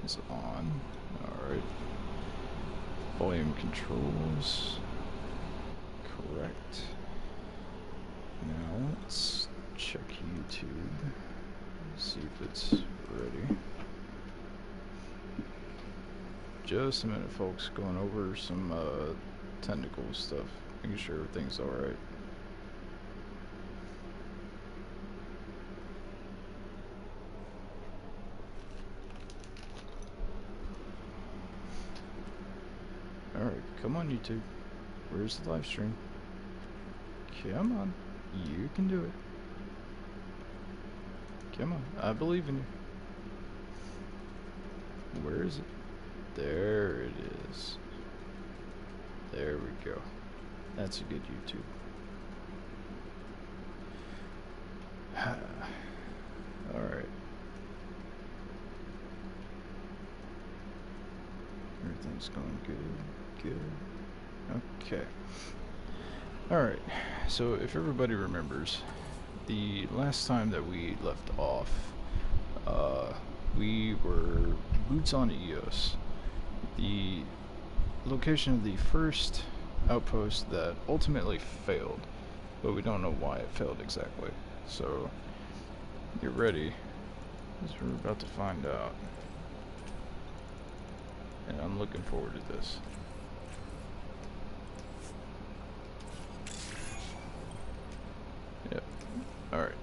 is on. Alright. Volume controls. Correct. Now let's check YouTube. See if it's ready. Just a minute, folks. Going over some technical stuff. Making sure everything's alright. Alright, come on YouTube. Where's the live stream? Come on. You can do it. Come on. I believe in you. Where is it? There it is. There we go. That's a good YouTube. Alright. Everything's going good. Good. Okay. Alright. So if everybody remembers, the last time that we left off, we were boots on Eos, the location of the first outpost that ultimately failed, but we don't know why it failed exactly. So get ready, because we're about to find out, and I'm looking forward to this. Yep. Alright.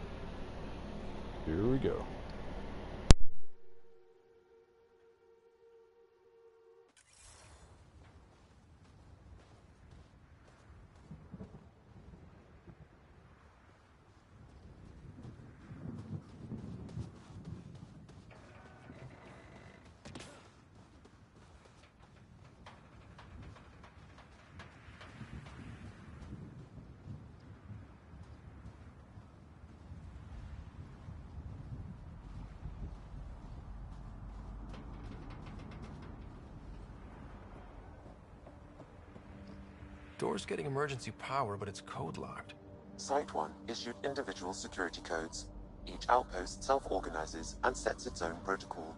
Here we go. Door's getting emergency power, but it's code locked. Site 1 issued individual security codes. Each outpost self-organizes and sets its own protocol.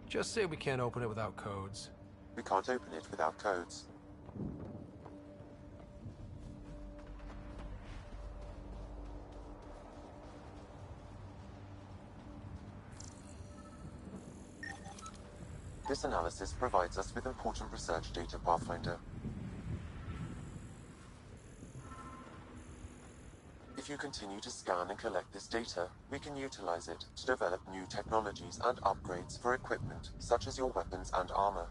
Just say we can't open it without codes. We can't open it without codes. This analysis provides us with important research data, Pathfinder. If you continue to scan and collect this data, we can utilize it to develop new technologies and upgrades for equipment, such as your weapons and armor.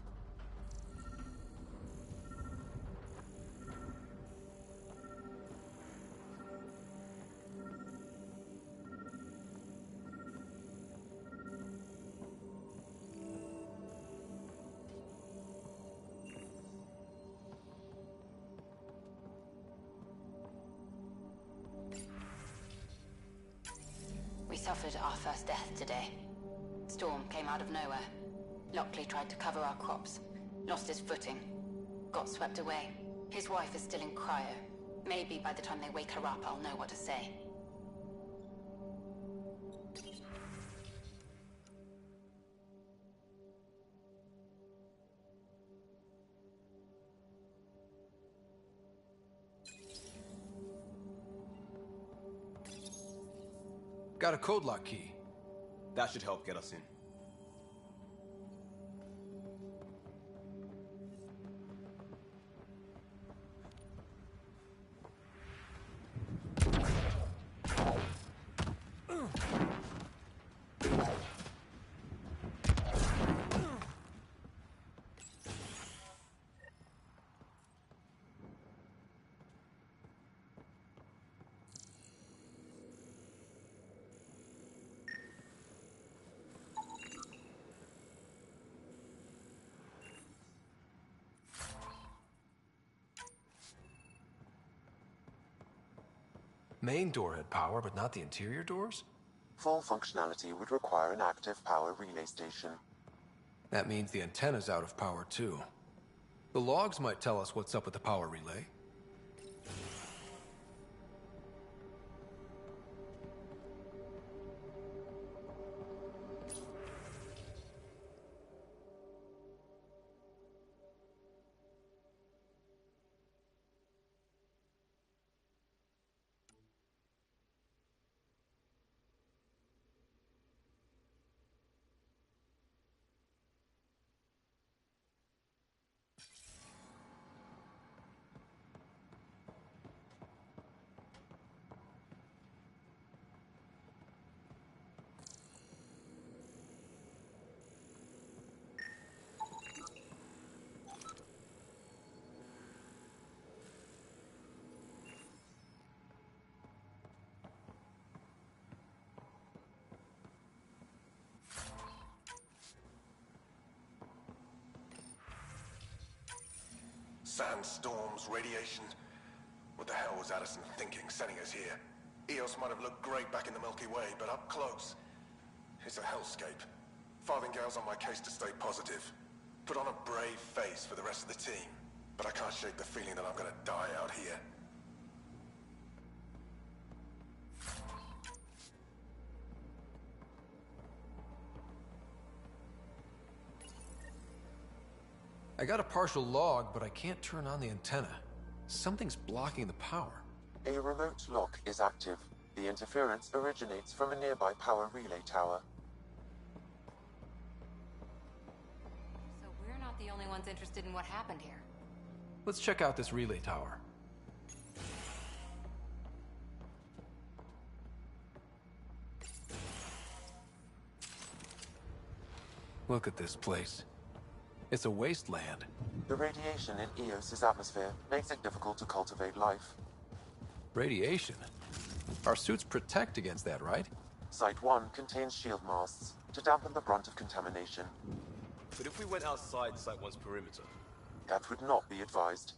We suffered our first death today. Storm came out of nowhere. Lockley tried to cover our crops. Lost his footing. Got swept away. His wife is still in cryo. Maybe by the time they wake her up, I'll know what to say. Got a code lock key. That should help get us in. Main door had power, but not the interior doors? Full functionality would require an active power relay station. That means the antenna's out of power too. The logs might tell us what's up with the power relay. Sandstorms, radiation. What the hell was Addison thinking, sending us here? Eos might have looked great back in the Milky Way, but up close, it's a hellscape. Farthingale's on my case to stay positive. Put on a brave face for the rest of the team. But I can't shake the feeling that I'm gonna die out here. I got a partial log, but I can't turn on the antenna. Something's blocking the power. A remote lock is active. The interference originates from a nearby power relay tower. So we're not the only ones interested in what happened here. Let's check out this relay tower. Look at this place. It's a wasteland. The radiation in Eos's atmosphere makes it difficult to cultivate life. Radiation? Our suits protect against that, right? Site 1 contains shield masts to dampen the brunt of contamination. But if we went outside Site 1's perimeter? That would not be advised.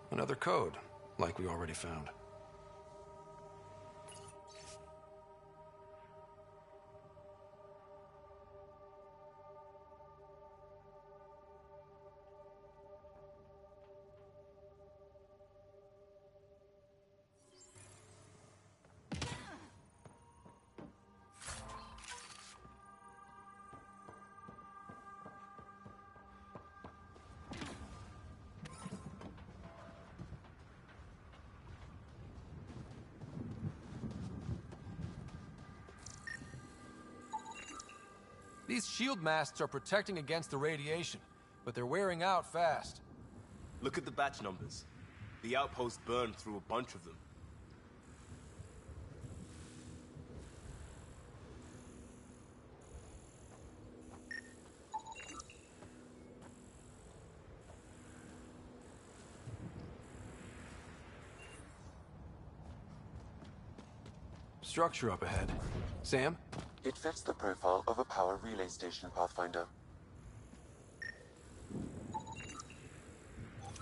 Another code, like we already found. These shield masts are protecting against the radiation, but they're wearing out fast. Look at the batch numbers. The outpost burned through a bunch of them. Structure up ahead. Sam? It fits the profile of a power relay station, Pathfinder.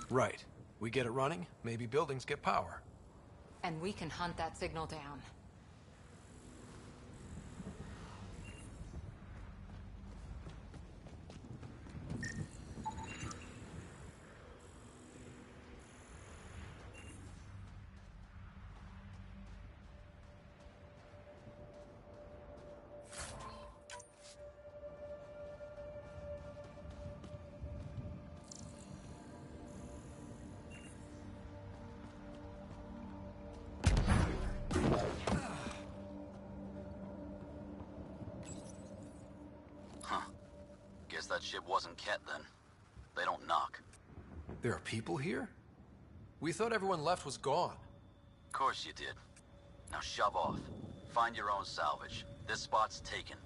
Right. We get it running, maybe buildings get power. And we can hunt that signal down. Guess that ship wasn't Ket then. They don't knock. There are people here? We thought everyone left was gone. Of course you did. Now shove off. Find your own salvage. This spot's taken.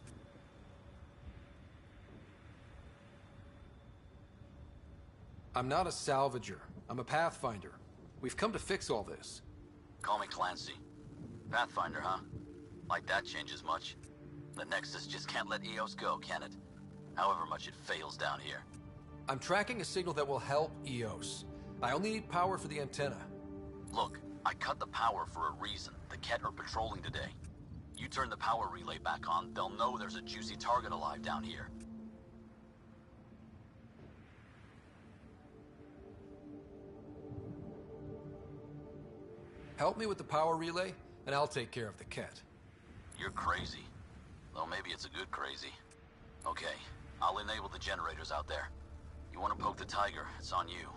I'm not a salvager. I'm a Pathfinder. We've come to fix all this. Call me Clancy. Pathfinder, huh? Like that changes much. The Nexus just can't let Eos go, can it? However much it fails down here. I'm tracking a signal that will help Eos. I only need power for the antenna. Look, I cut the power for a reason. The Ket are patrolling today. You turn the power relay back on, they'll know there's a juicy target alive down here. Help me with the power relay, and I'll take care of the Ket. You're crazy. Though maybe it's a good crazy. Okay, I'll enable the generators out there. You want to poke the tiger, it's on you.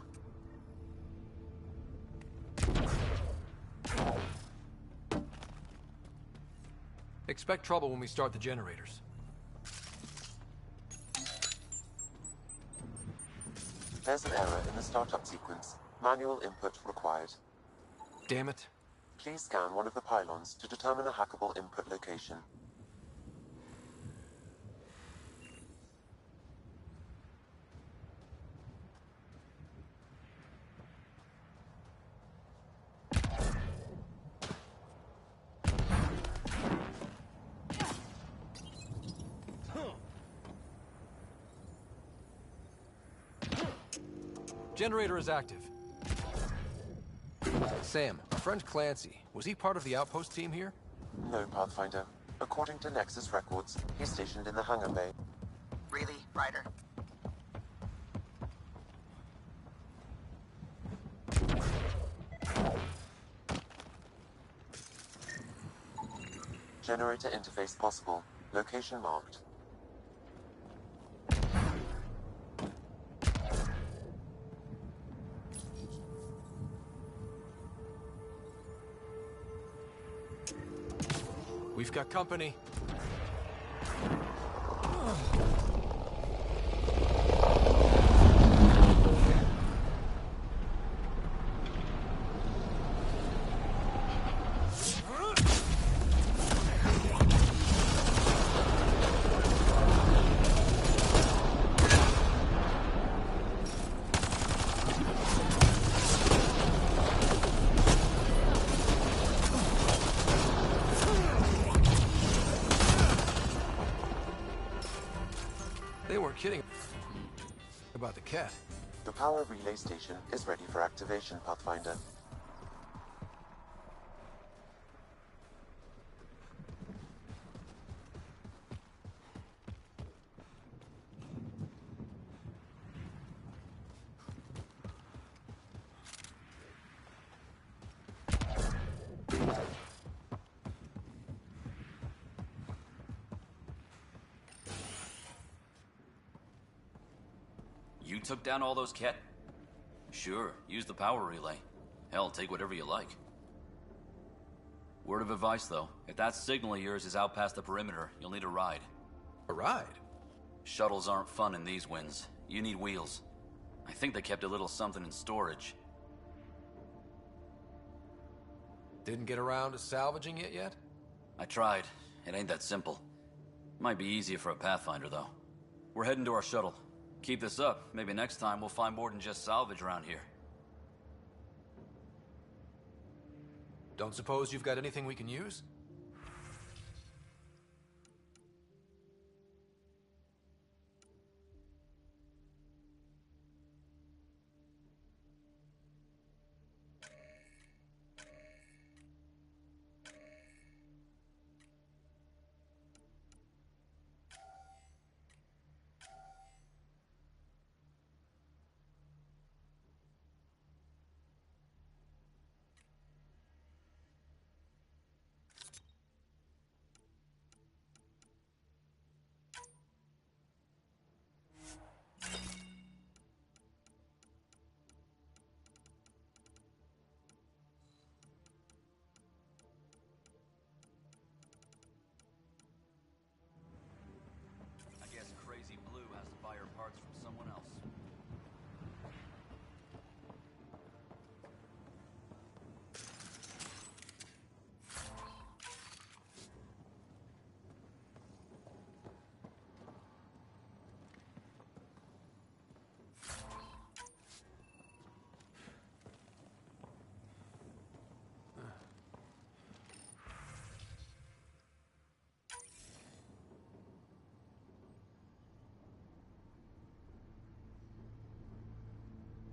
Expect trouble when we start the generators. There's an error in the startup sequence. Manual input required. Damn it. Please scan one of the pylons to determine a hackable input location. Generator is active. Sam, our friend Clancy, was he part of the outpost team here? No, Pathfinder. According to Nexus records, he's stationed in the hangar bay. Really, Ryder? Generator interface possible. Location marked. We've got company. They weren't kidding about the cat. The power relay station is ready for activation, Pathfinder. You took down all those cat? Sure, use the power relay. Hell, take whatever you like. Word of advice, though. If that signal of yours is out past the perimeter, you'll need a ride. A ride? Shuttles aren't fun in these winds. You need wheels. I think they kept a little something in storage. Didn't get around to salvaging it yet? I tried. It ain't that simple. Might be easier for a Pathfinder, though. We're heading to our shuttle. Keep this up. Maybe next time we'll find more than just salvage around here. Don't suppose you've got anything we can use? I guess Crazy Blue has to buy her parts from someone else.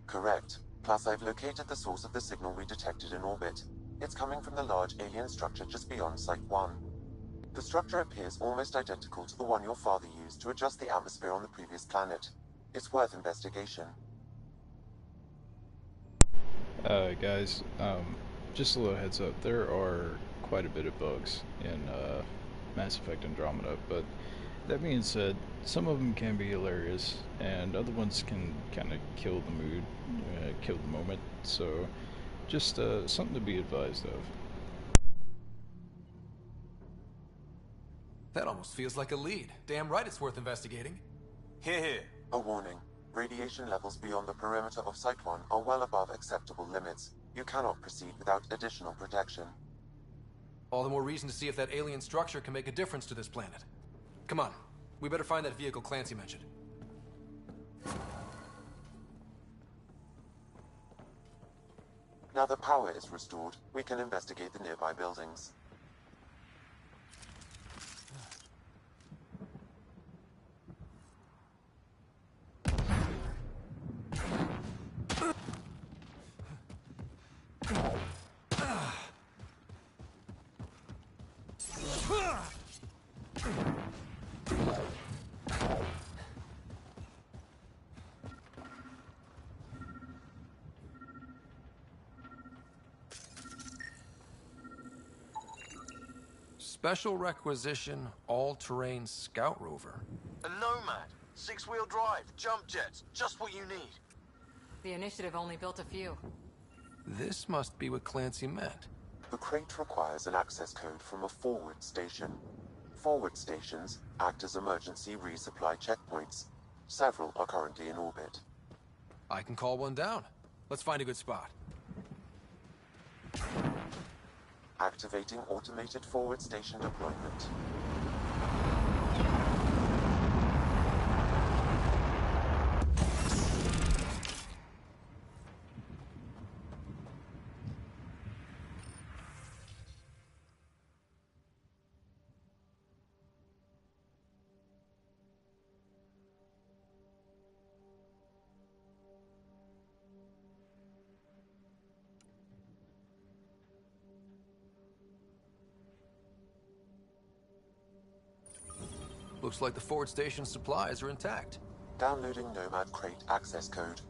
Correct. Plus, I've located the source of the signal we detected in orbit. It's coming from the large alien structure just beyond Site 1. The structure appears almost identical to the one your father used to adjust the atmosphere on the previous planet. It's worth investigation. Guys, just a little heads up. There are quite a bit of bugs in Mass Effect Andromeda, but that being said, some of them can be hilarious, and other ones can kind of kill the mood, kill the moment, so just something to be advised of. That almost feels like a lead. Damn right it's worth investigating. Here, here. A warning. Radiation levels beyond the perimeter of Site 1 are well above acceptable limits. You cannot proceed without additional protection. All the more reason to see if that alien structure can make a difference to this planet. Come on, we better find that vehicle Clancy mentioned. Now the power is restored, we can investigate the nearby buildings. Special requisition, all-terrain scout rover. A Nomad, 6-wheel drive, jump jets, just what you need. The initiative only built a few. This must be what Clancy meant. The crate requires an access code from a forward station. Forward stations act as emergency resupply checkpoints. Several are currently in orbit. I can call one down. Let's find a good spot. Activating automated forward station deployment. Looks like the forward station supplies are intact. Downloading Nomad crate access code.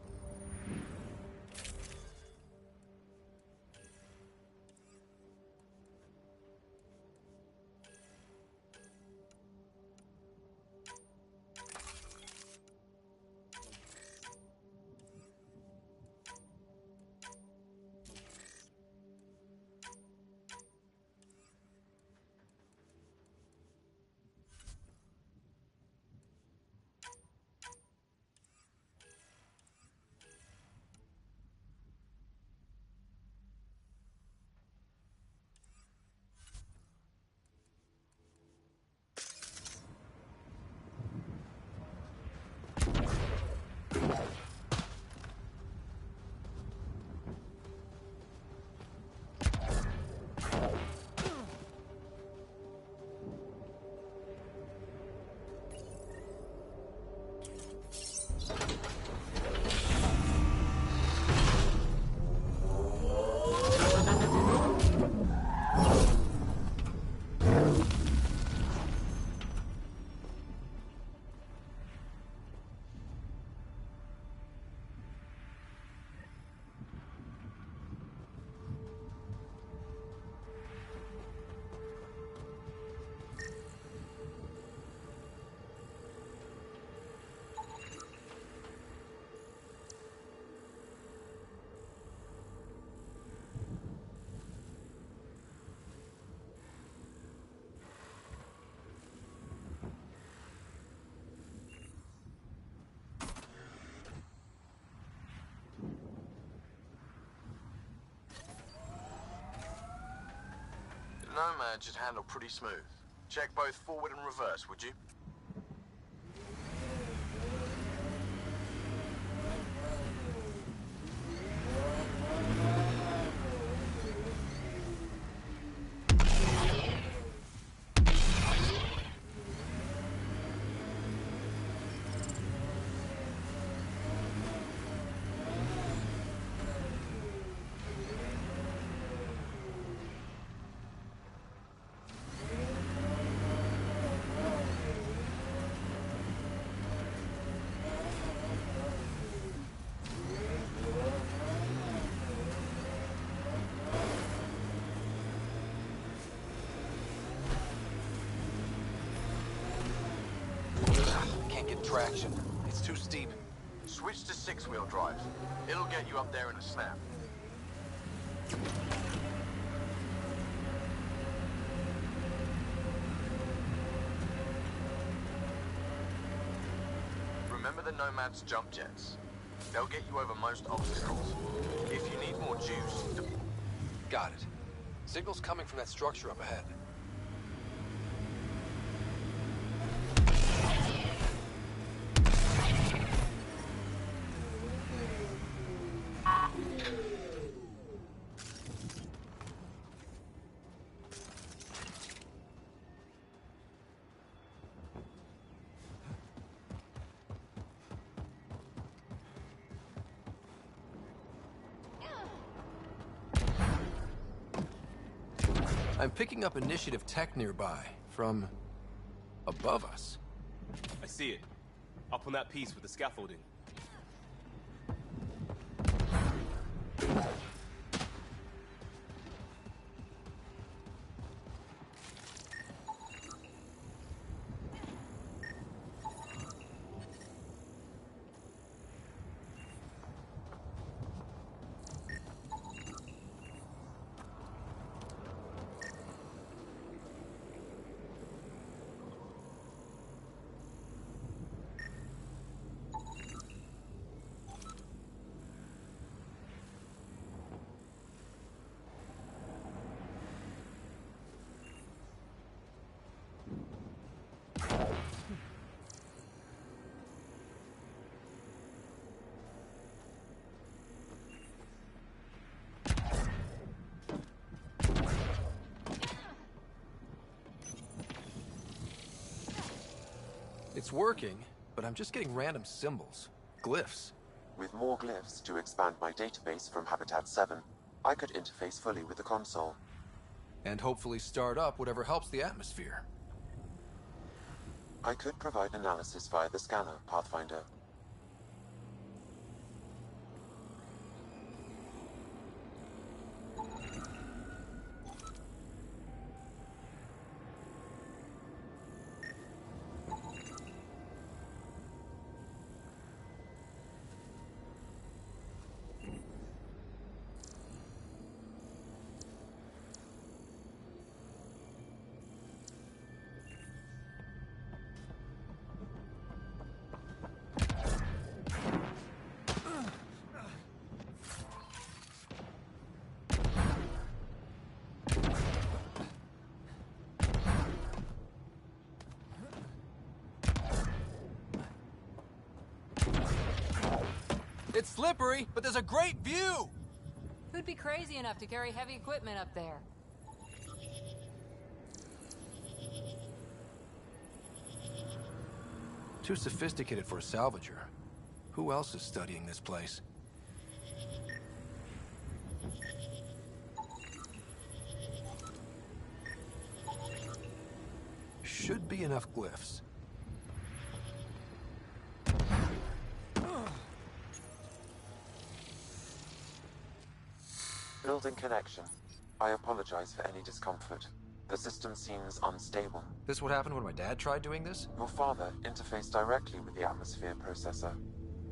Nomad should handle pretty smooth. Check both forward and reverse, would you? Can't get traction. It's too steep. Switch to 6-wheel drive. It'll get you up there in a snap. Remember the Nomad's jump jets? They'll get you over most obstacles. If you need more juice... Got it. Signal's coming from that structure up ahead. I'm picking up initiative tech nearby, from above us. I see it. Up on that piece with the scaffolding. It's working, but I'm just getting random symbols. Glyphs. With more glyphs to expand my database from Habitat 7, I could interface fully with the console. And hopefully start up whatever helps the atmosphere. I could provide analysis via the scanner, Pathfinder. It's slippery, but there's a great view! Who'd be crazy enough to carry heavy equipment up there? Too sophisticated for a salvager. Who else is studying this place? Should be enough glyphs. Building connection. I apologize for any discomfort. The system seems unstable. This what happened when my dad tried doing this? Your father interfaced directly with the atmosphere processor.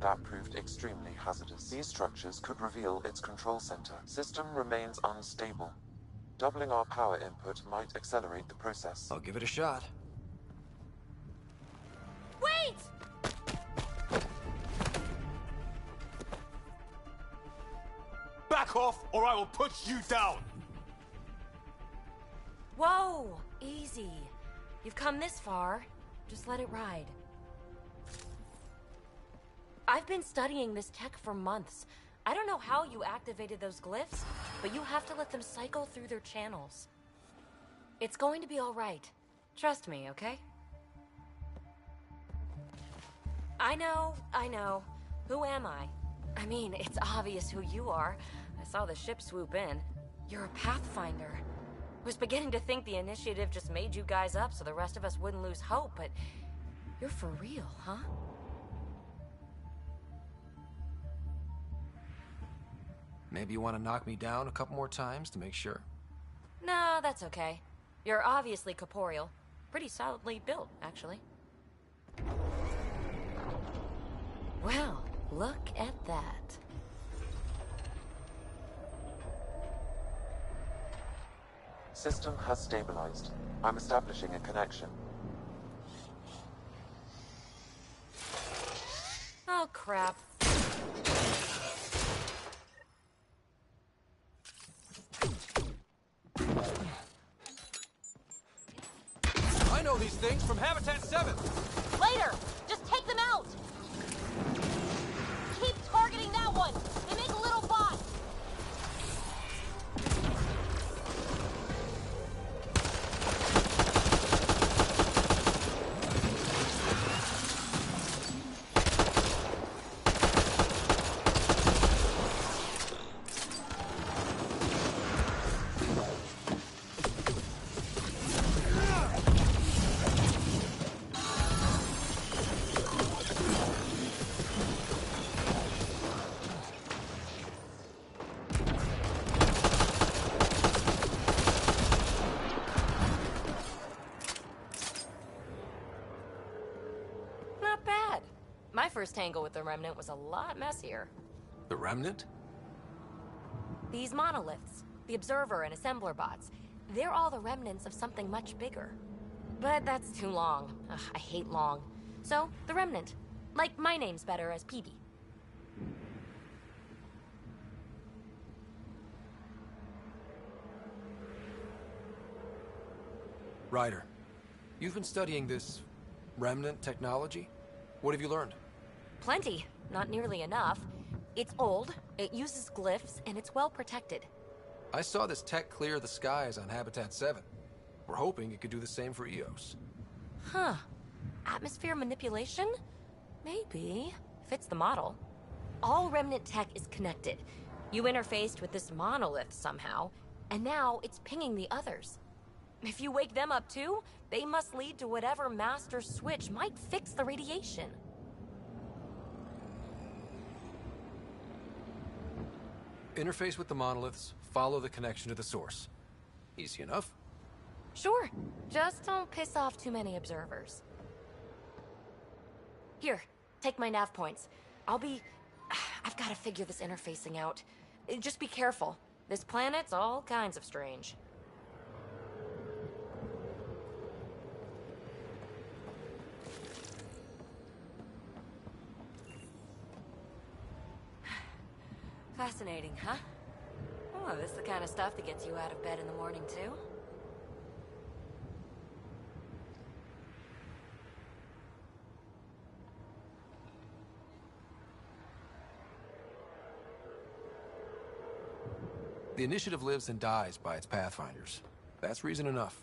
That proved extremely hazardous. These structures could reveal its control center. System remains unstable. Doubling our power input might accelerate the process. I'll give it a shot. Wait! Back off, or I will put you down! Whoa! Easy. You've come this far. Just let it ride. I've been studying this tech for months. I don't know how you activated those glyphs, but you have to let them cycle through their channels. It's going to be all right. Trust me, okay? I know. Who am I? I mean, it's obvious who you are. I saw the ship swoop in. You're a Pathfinder. Was beginning to think the initiative just made you guys up so the rest of us wouldn't lose hope, but you're for real, huh? Maybe you want to knock me down a couple more times to make sure? No, that's okay. You're obviously corporeal. Pretty solidly built, actually. Well, look at that. System has stabilized. I'm establishing a connection. Oh, crap. I know these things from Habitat 7! Later! Just take them out! Keep targeting that one! They make little bots! Not bad. My first tangle with the Remnant was a lot messier. The Remnant? These monoliths, the Observer and Assembler bots, they're all the remnants of something much bigger. But that's too long. Ugh, I hate long. So, the Remnant. Like, my name's better as PB. Ryder, you've been studying this Remnant technology? What have you learned? Plenty. Not nearly enough. It's old, it uses glyphs, and it's well protected. I saw this tech clear the skies on Habitat 7. We're hoping it could do the same for EOS. Huh. Atmosphere manipulation? Maybe. Fits the model. All Remnant tech is connected. You interfaced with this monolith somehow, and now it's pinging the others. If you wake them up too, they must lead to whatever master switch might fix the radiation. Interface with the monoliths, follow the connection to the source. Easy enough. Sure. Just don't piss off too many observers. Here, take my nav points. I've got to figure this interfacing out. Just be careful. This planet's all kinds of strange. Fascinating, huh? Oh, this is the kind of stuff that gets you out of bed in the morning, too. The Initiative lives and dies by its Pathfinders. That's reason enough.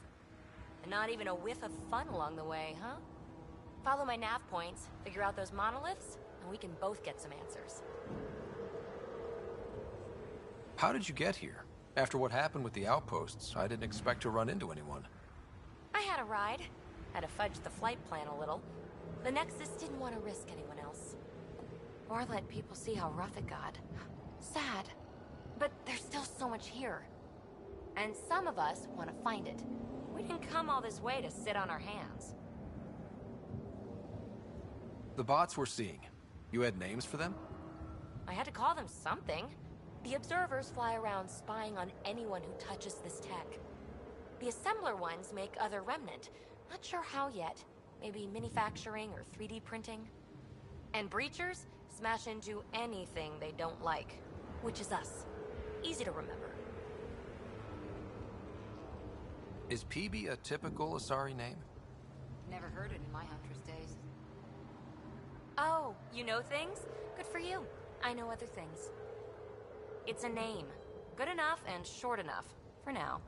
And not even a whiff of fun along the way, huh? Follow my nav points, figure out those monoliths, and we can both get some answers. How did you get here? After what happened with the outposts, I didn't expect to run into anyone. I had a ride. Had to fudge the flight plan a little. The Nexus didn't want to risk anyone else. Or let people see how rough it got. Sad. But there's still so much here. And some of us want to find it. We didn't come all this way to sit on our hands. The bots we're seeing, you had names for them? I had to call them something. The observers fly around spying on anyone who touches this tech. The assembler ones make other Remnant. Not sure how yet. Maybe manufacturing or 3D printing. And breachers smash into anything they don't like. Which is us. Easy to remember. Is PB a typical Asari name? Never heard it in my Huntress days. Oh, you know things? Good for you. I know other things. It's a name. Good enough and short enough. For now.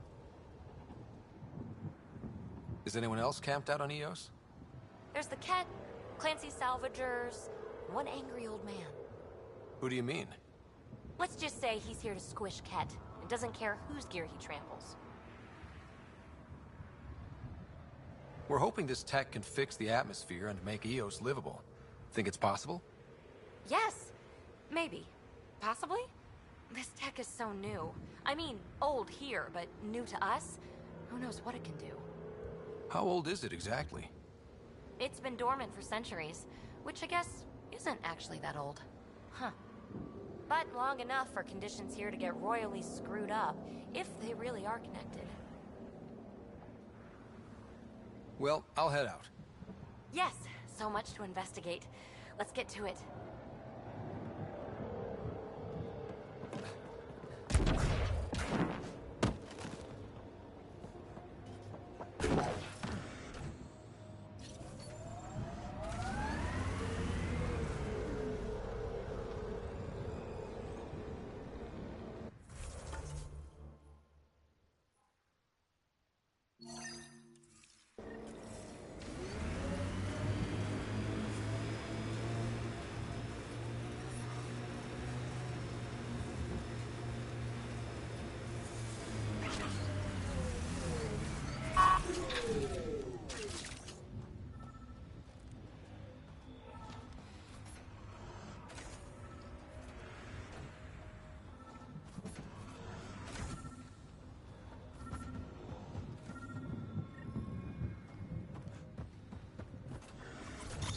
Is anyone else camped out on EOS? There's the Ket, Clancy Salvagers, one angry old man. Who do you mean? Let's just say he's here to squish Ket, and doesn't care whose gear he tramples. We're hoping this tech can fix the atmosphere and make EOS livable. Think it's possible? Yes. Maybe. Possibly? This tech is so new. I mean, old here, but new to us? Who knows what it can do? How old is it exactly? It's been dormant for centuries, which I guess isn't actually that old. Huh. But long enough for conditions here to get royally screwed up, if they really are connected. Well, I'll head out. Yes, so much to investigate. Let's get to it.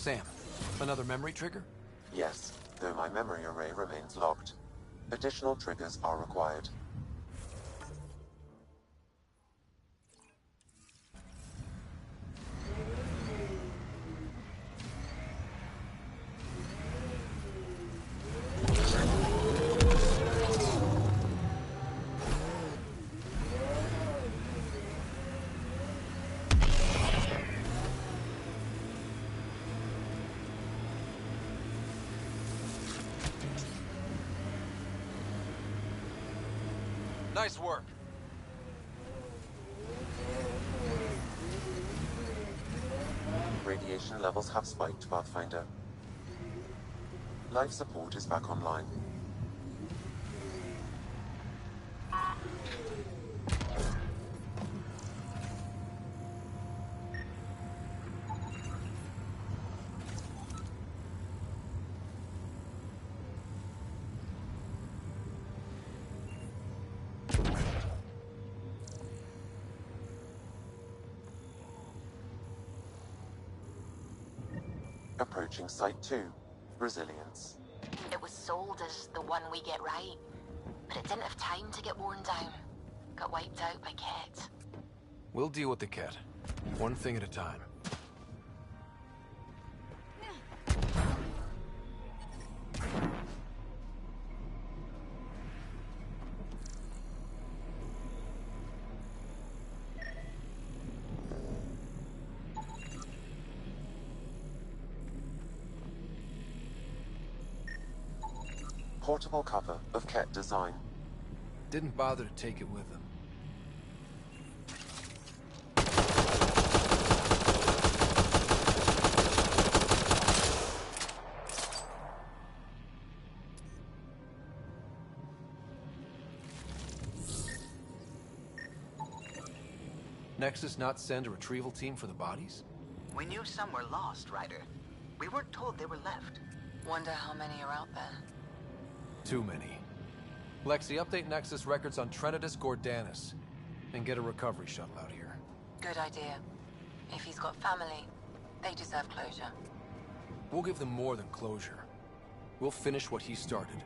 Sam, another memory trigger? Yes, though my memory array remains locked. Additional triggers are required. Nice work. Radiation levels have spiked, Pathfinder. Life support is back online. Approaching Site 2, Resilience. It was sold as the one we get right, but it didn't have time to get worn down. Got wiped out by Ket. We'll deal with the Ket, one thing at a time. Portable cover of Ket design. Didn't bother to take it with them. Nexus not send a retrieval team for the bodies? We knew some were lost, Ryder. We weren't told they were left. Wonder how many are out there. Too many. Lexi, update Nexus records on Trinitas Gordanis, and get a recovery shuttle out here. Good idea. If he's got family, they deserve closure. We'll give them more than closure. We'll finish what he started.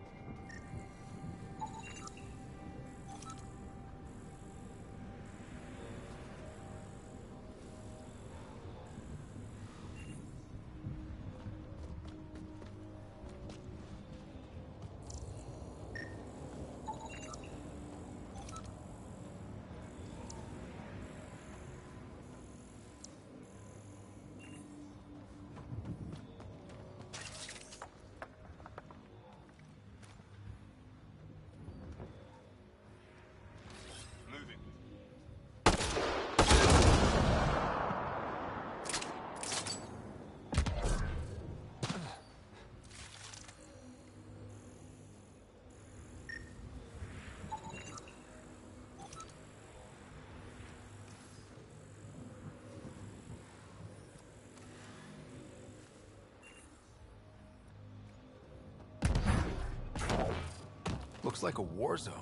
Looks like a war zone.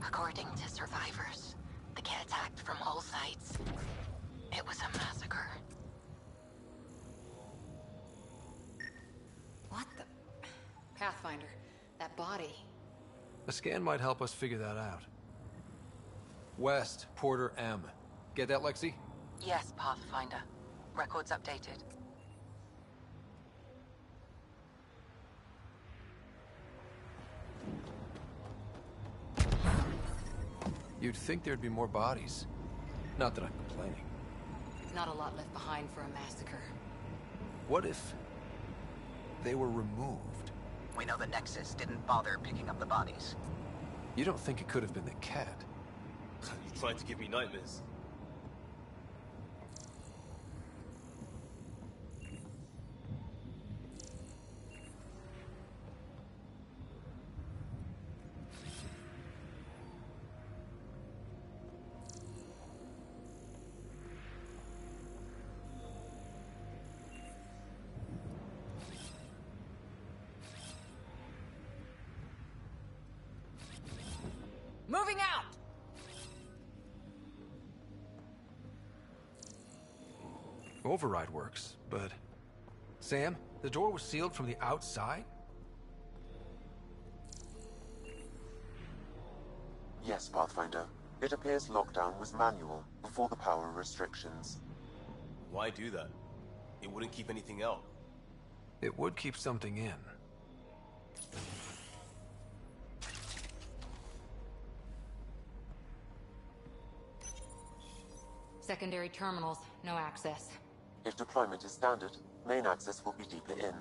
According to survivors, the Ket attacked from all sides. It was a massacre. What the... Pathfinder, that body. A scan might help us figure that out. West, Porter M. Get that, Lexi? Yes, Pathfinder. Records updated. You'd think there'd be more bodies. Not that I'm complaining. Not a lot left behind for a massacre. What if they were removed? We know the Nexus didn't bother picking up the bodies. You don't think it could have been the Ket? You tried to give me nightmares. Moving out! Override works, but Sam, the door was sealed from the outside? Yes, Pathfinder. It appears lockdown was manual before the power restrictions. Why do that? It wouldn't keep anything out. It would keep something in. Secondary terminals, no access. If deployment is standard, main access will be deeper in.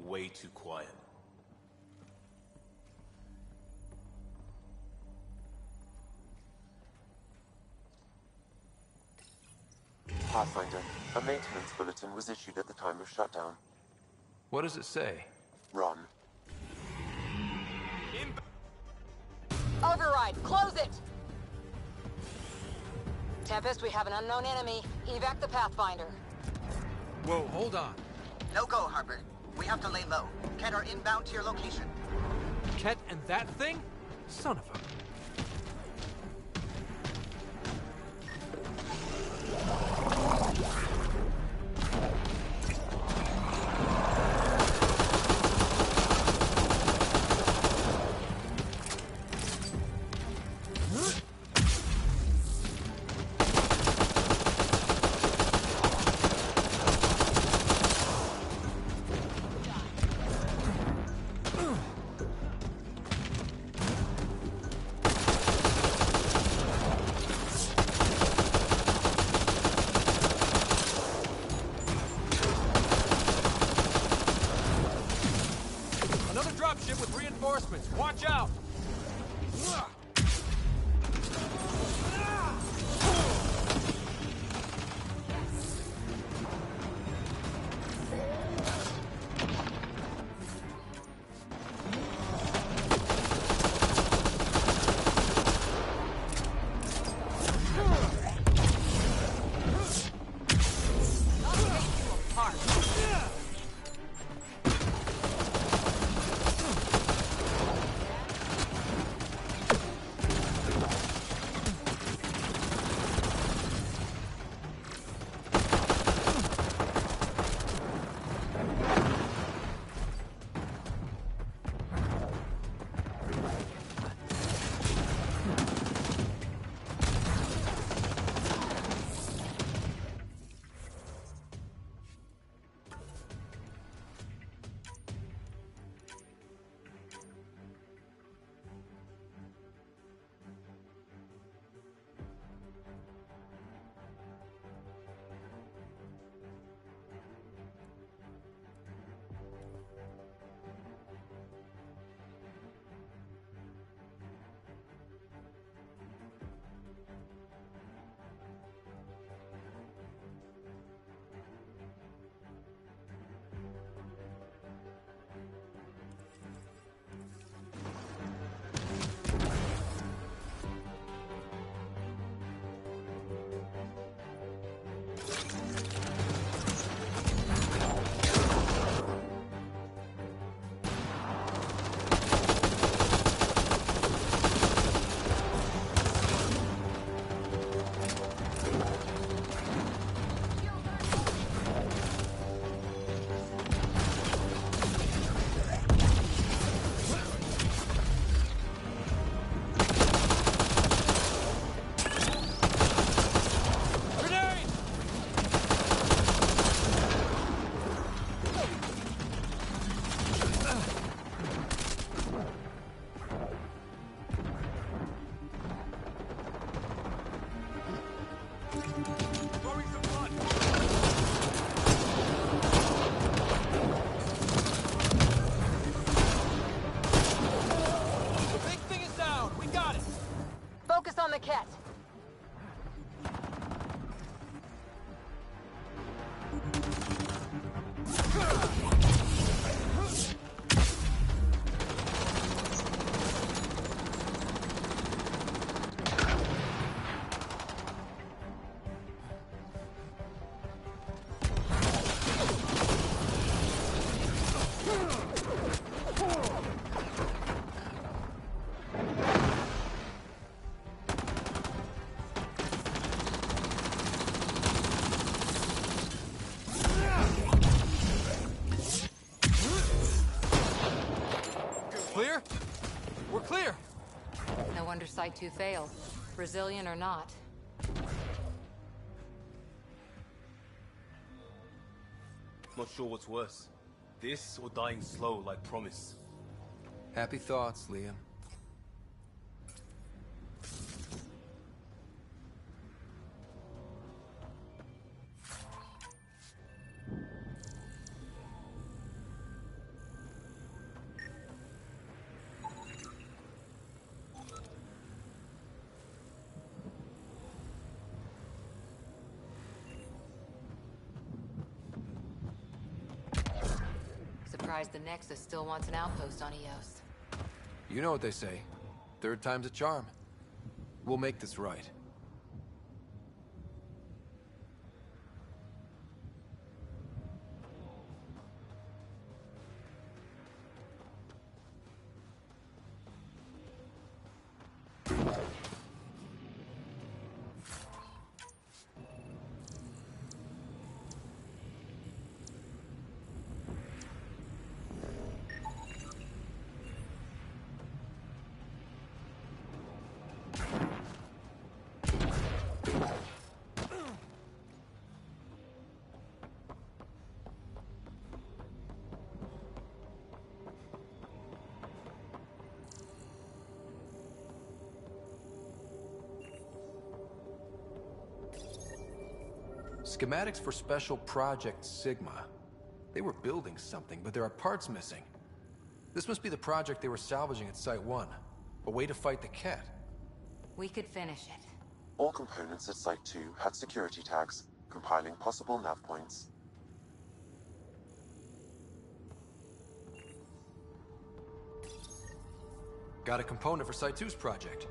Way too quiet. Pathfinder, a maintenance bulletin was issued at the time of shutdown. What does it say? Run. Override, close it! Tempest, we have an unknown enemy. Evac the Pathfinder. Whoa, hold on. No go, Harper. We have to lay low. Ken are inbound to your location. Ket and that thing? Son of a... Another dropship with reinforcements. Watch out! clear? We're clear! No wonder Site 2 failed. Brazilian or not. Not sure what's worse. This or dying slow like Promise. Happy thoughts, Liam. Surprised the Nexus still wants an outpost on Eos. You know what they say. Third time's a charm. We'll make this right. Schematics for Special Project Sigma. They were building something, but there are parts missing. This must be the project they were salvaging at Site 1. A way to fight the Cat. We could finish it. All components at Site 2 had security tags, compiling possible nav points. Got a component for Site 2's project.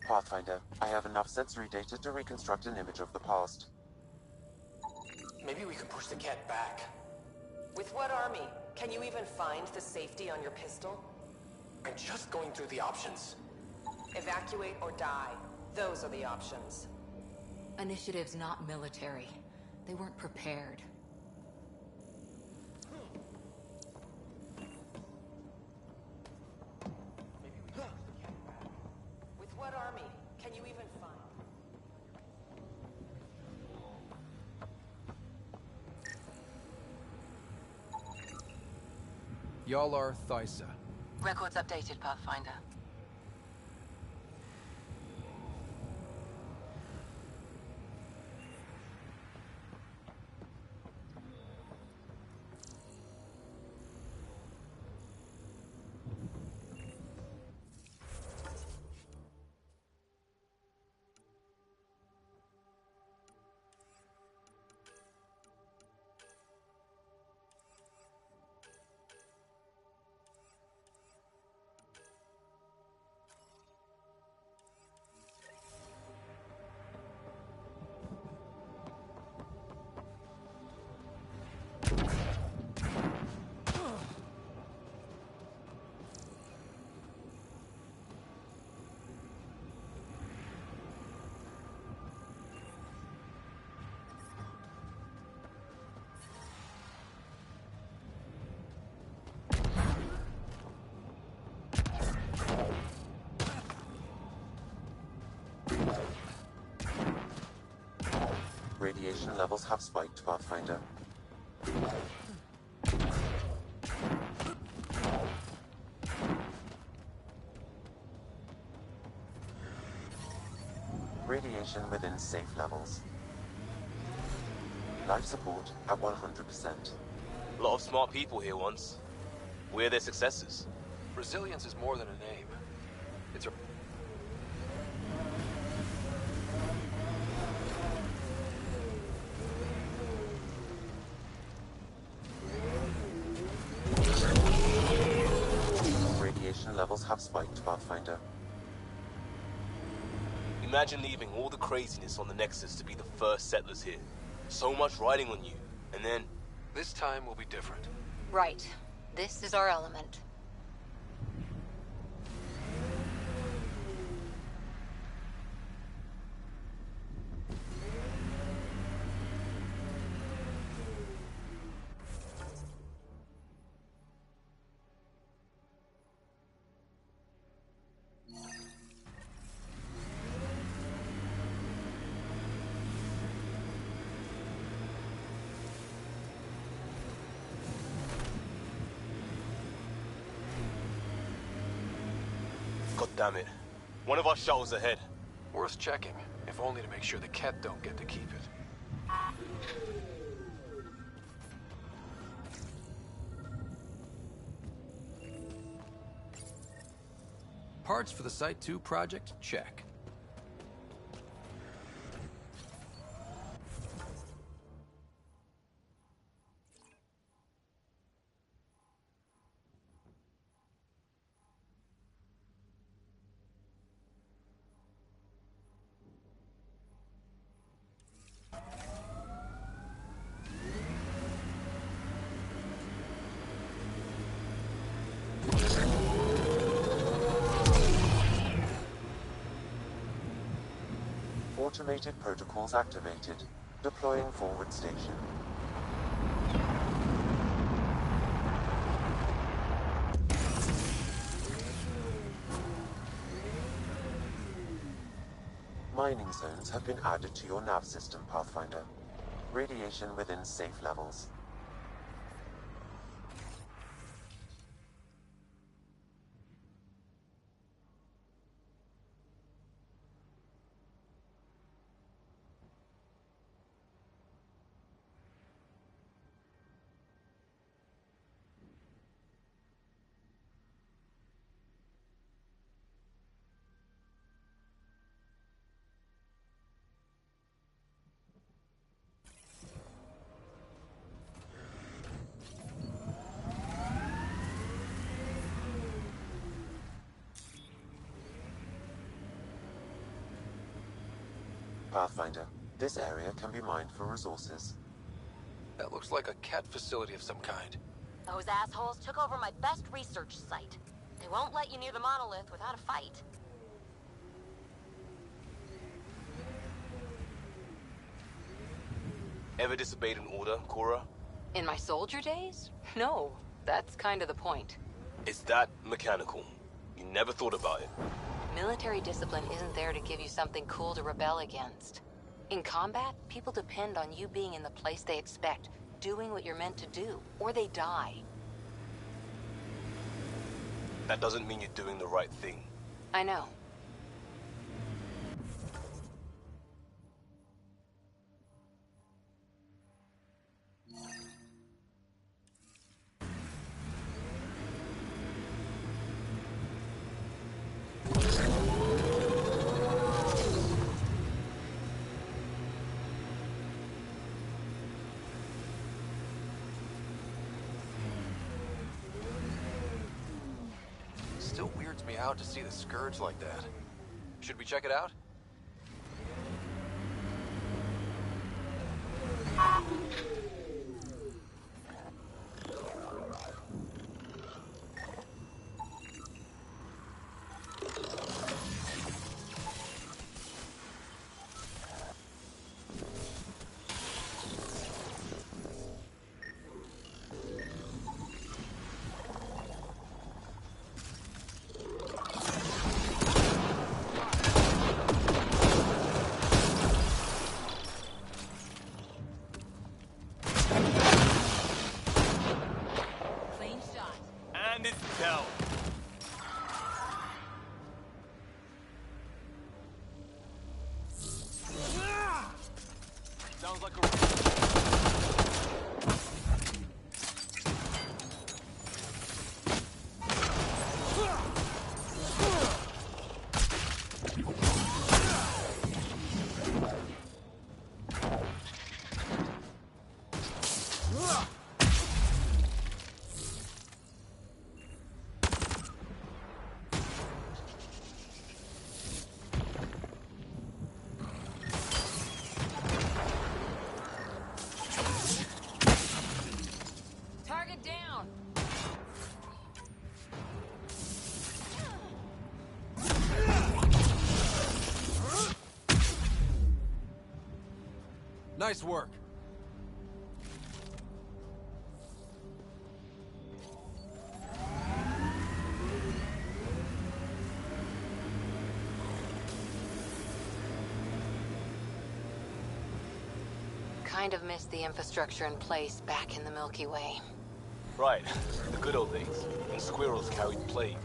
Pathfinder, I have enough sensory data to reconstruct an image of the past. Maybe we could push the Cat back. With what army? Can you even find the safety on your pistol? I'm just going through the options. Evacuate or die. Those are the options. Initiative's not military. They weren't prepared. With what army? Can you even find? Y'all are Thysa. Records updated, Pathfinder. Radiation levels have spiked, Pathfinder. Radiation within safe levels. Life support at 100%. A lot of smart people here once. We're their successors. Resilience is more than a name. It's a... Radiation levels have spiked, Pathfinder. Imagine leaving all the craziness on the Nexus to be the first settlers here. So much riding on you, and then... This time will be different. Right. This is our element. God damn it. One of our shuttles ahead. Worth checking, if only to make sure the Ket don't get to keep it. Parts for the Site 2 project? Check. Automated protocols activated. Deploying forward station. Mining zones have been added to your nav system, Pathfinder. Radiation within safe levels. Pathfinder, this area can be mined for resources. That looks like a Ket facility of some kind. Those assholes took over my best research site. They won't let you near the monolith without a fight. Ever disobeyed an order, Cora? In my soldier days? No. That's kind of the point. It's that mechanical. You never thought about it. Military discipline isn't there to give you something cool to rebel against. In combat, people depend on you being in the place they expect, doing what you're meant to do, or they die. That doesn't mean you're doing the right thing. I know. Still weirds me out to see the Scourge like that. Should we check it out? Sounds like a... down. Nice work. Kind of missed the infrastructure in place back in the Milky Way. Right, the good old days, when squirrels carried plague.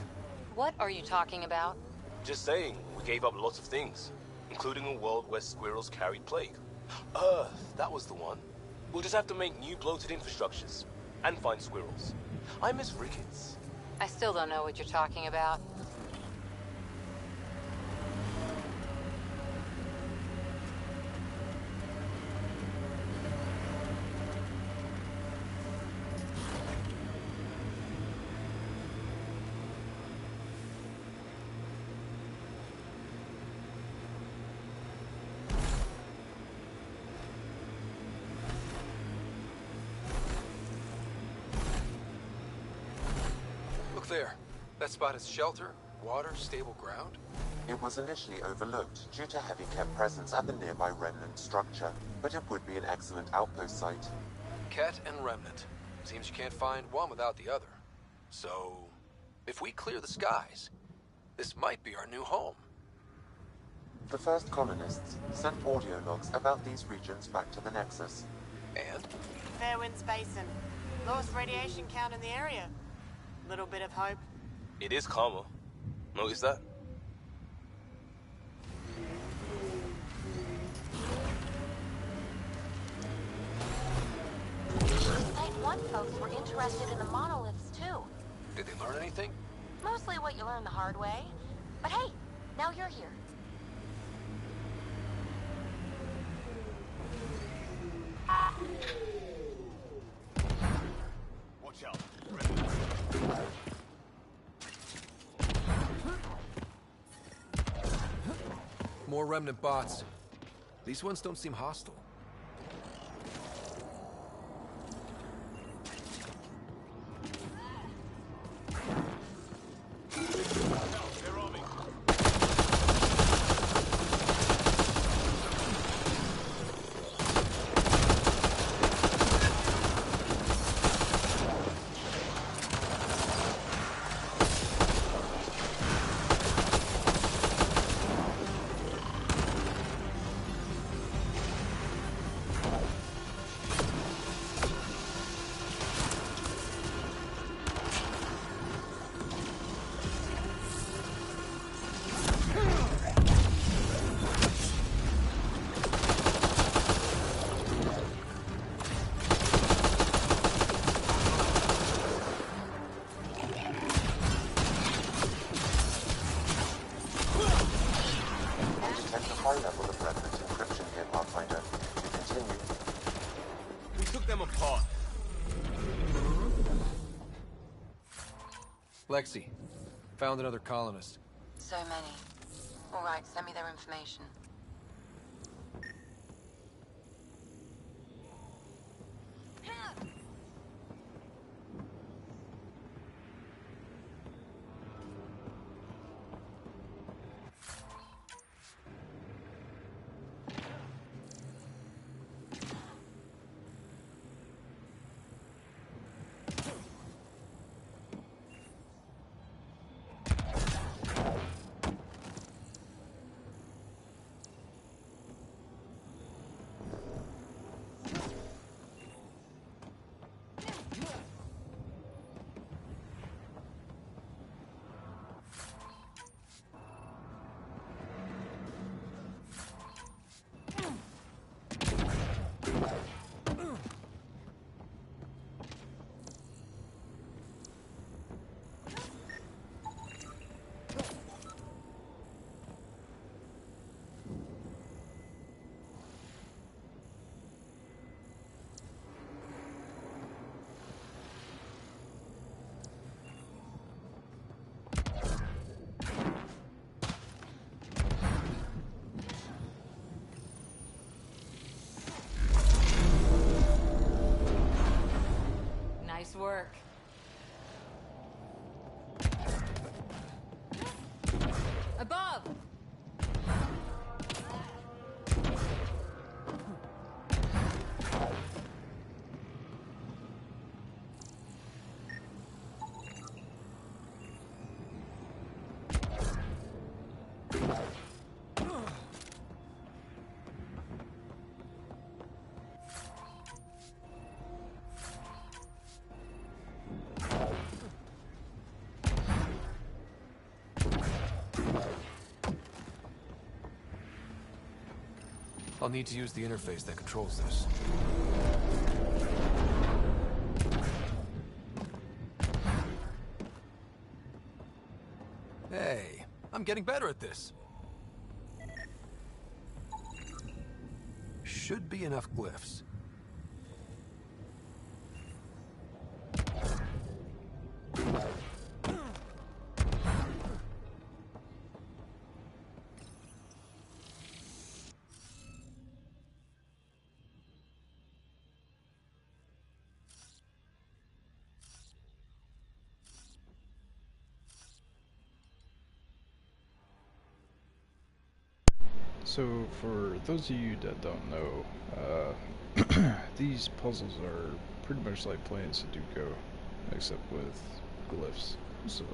What are you talking about? Just saying, we gave up lots of things, including a world where squirrels carried plague. Earth, that was the one. We'll just have to make new bloated infrastructures, and find squirrels. I miss rickets. I still don't know what you're talking about. Look there. That spot is shelter, water, stable ground. It was initially overlooked due to heavy kept presence at the nearby remnant structure, but it would be an excellent outpost site. Ket and remnant. Seems you can't find one without the other. So, if we clear the skies, this might be our new home. The first colonists sent audio logs about these regions back to the Nexus. And? Fairwind's Basin. Lowest radiation count in the area. Little bit of hope. It is calmer. Notice that? Site 1 folks were interested in the monoliths, too. Did they learn anything? Mostly what you learn the hard way. But hey, now you're here. Watch out. More remnant bots. These ones don't seem hostile. Lexi, found another colonist. So many. All right, send me their information. I'll need to use the interface that controls this. Hey, I'm getting better at this. Should be enough glyphs. So, for those of you that don't know, these puzzles are pretty much like playing Sudoku, except with glyphs. So,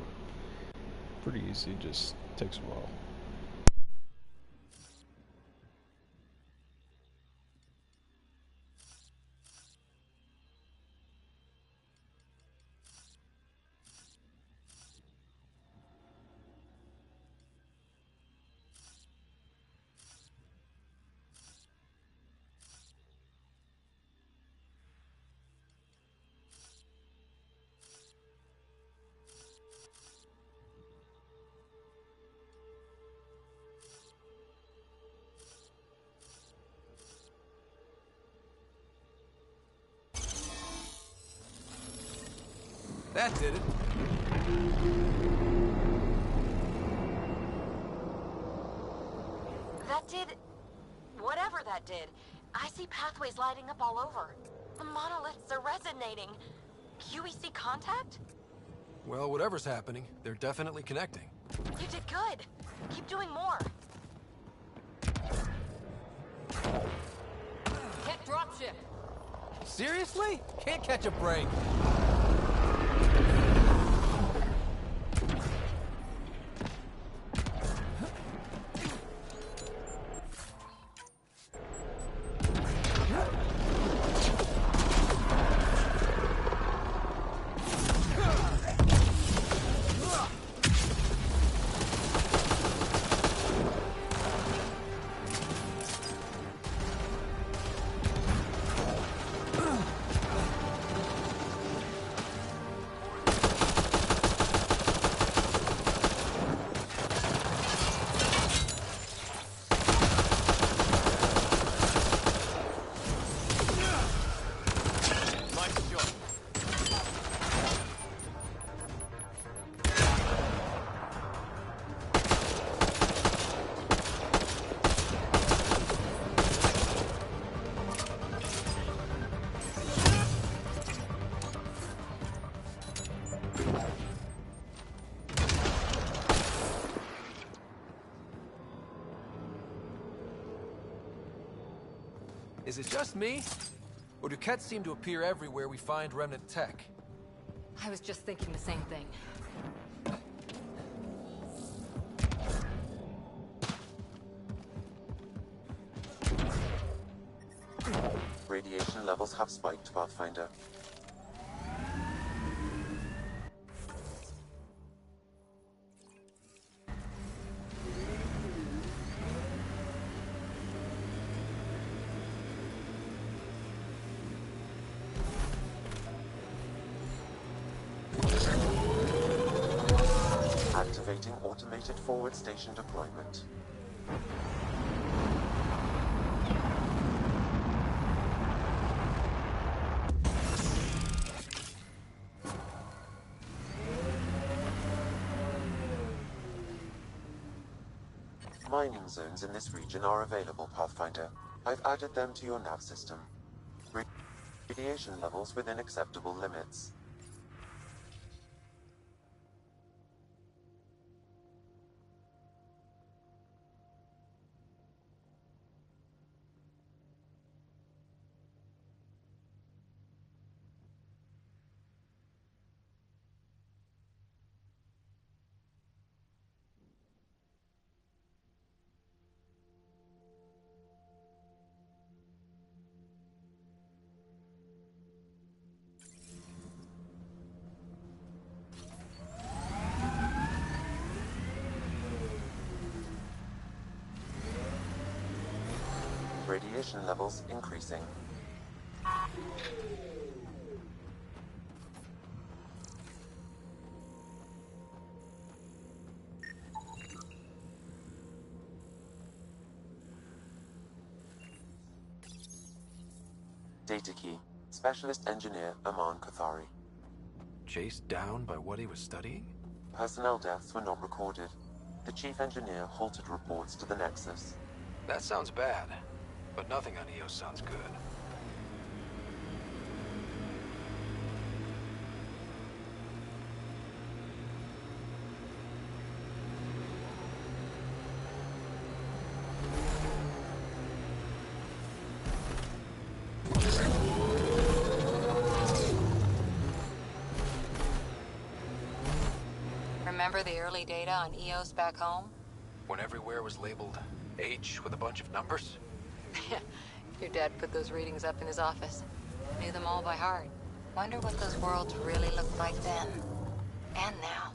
pretty easy, just takes a while. That did it. That did... whatever that did. I see pathways lighting up all over. The monoliths are resonating. QEC contact? Well, whatever's happening, they're definitely connecting. You did good. Keep doing more. Hit dropship. Seriously? Can't catch a break. Is it just me? Or do Kets seem to appear everywhere we find remnant tech? I was just thinking the same thing. Radiation levels have spiked, Pathfinder. Activating automated forward station deployment. Mining zones in this region are available, Pathfinder. I've added them to your nav system. Radiation levels within acceptable limits. Radiation levels increasing. Data key. Specialist Engineer Aman Kathari. Chased down by what he was studying? Personnel deaths were not recorded. The Chief Engineer halted reports to the Nexus. That sounds bad, but nothing on EOS sounds good. Remember the early data on EOS back home? When everywhere was labeled H with a bunch of numbers? Your dad put those readings up in his office. Knew them all by heart. Wonder what those worlds really looked like then. And now.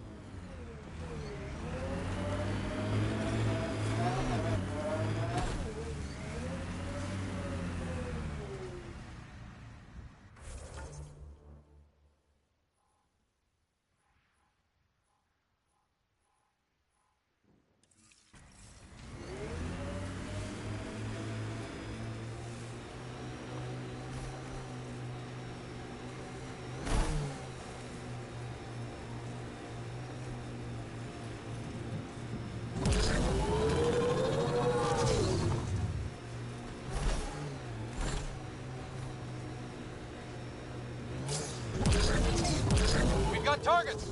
Targets!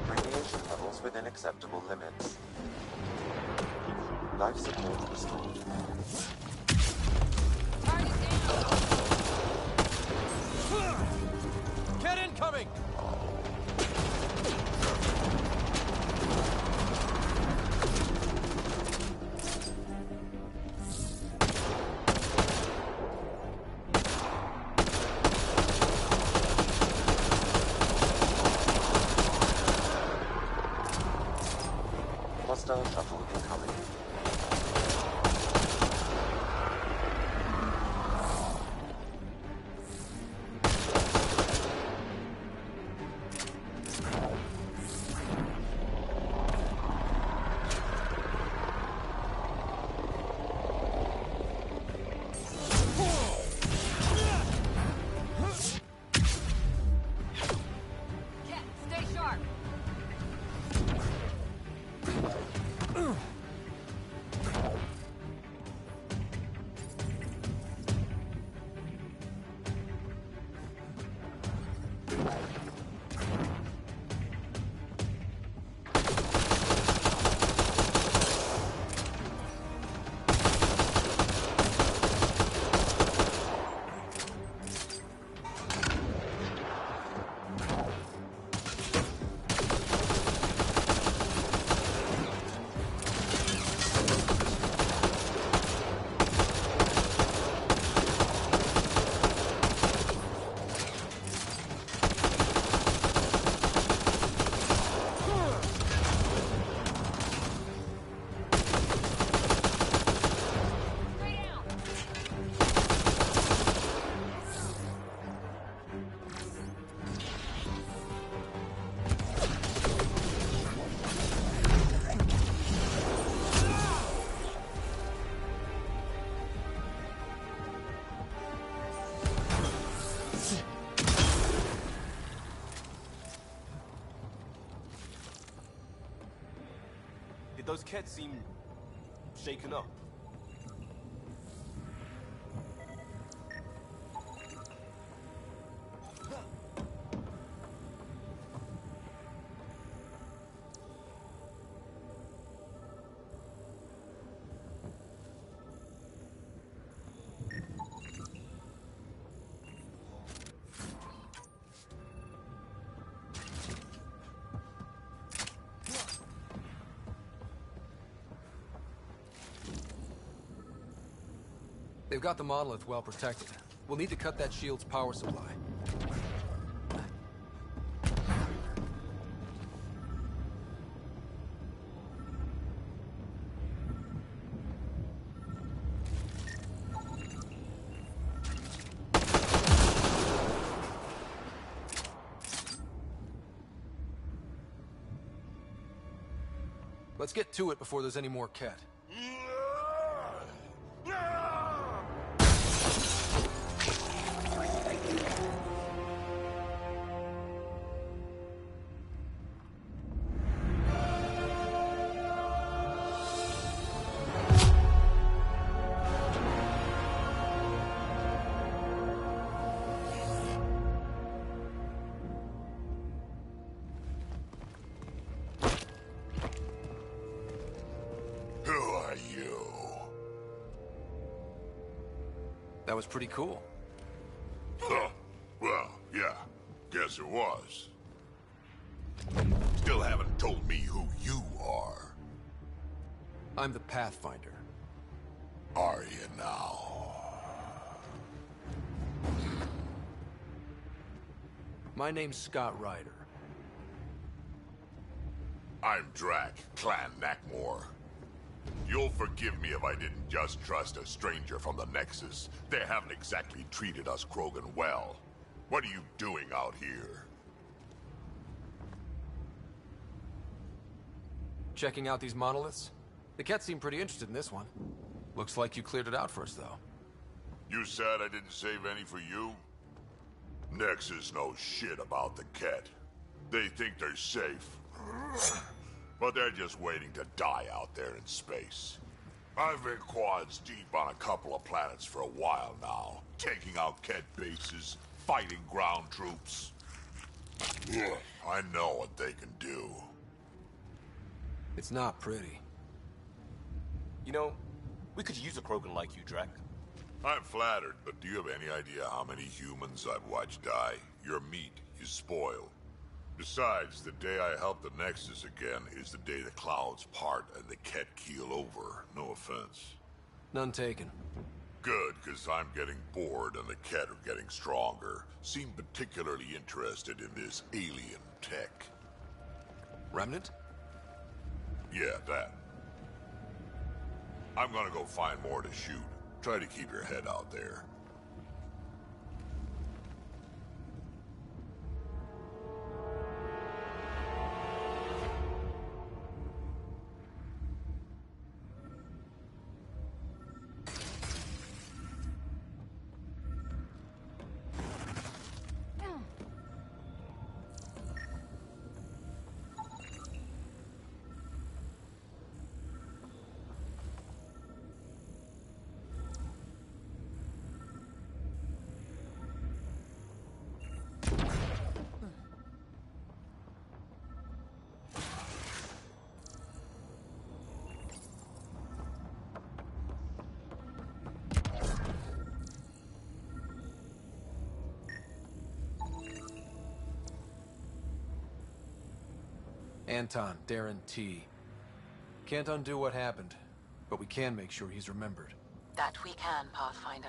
Radiation levels within acceptable limits. Life support restored. Get incoming! Hostile shuttle incoming. Those kids seem shaken up. They've got the monolith well protected. We'll need to cut that shield's power supply. Let's get to it before there's any more Ket. That was pretty cool. Huh. Well, yeah. Guess it was. Still haven't told me who you are. I'm the Pathfinder. Are you now? My name's Scott Ryder. I'm Drac, Clan Nakmor. You'll forgive me if I didn't just trust a stranger from the Nexus. They haven't exactly treated us Krogan well. What are you doing out here? Checking out these monoliths? The Ket seem pretty interested in this one. Looks like you cleared it out for us, though. You said I didn't save any for you? Nexus knows shit about the Ket. They think they're safe. But they're just waiting to die out there in space. I've been quads deep on a couple of planets for a while now, taking out Ket bases, fighting ground troops. I know what they can do. It's not pretty. You know, we could use a Krogan like you, Drac. I'm flattered, but do you have any idea how many humans I've watched die? Your meat is spoiled. Besides, the day I help the Nexus again is the day the clouds part and the Ket keel over. No offense. None taken. Good, because I'm getting bored and the Ket are getting stronger. Seem particularly interested in this alien tech. Remnant? Yeah, that. I'm gonna go find more to shoot. Try to keep your head out there. Anton, Darren T. Can't undo what happened, but we can make sure he's remembered. That we can, Pathfinder.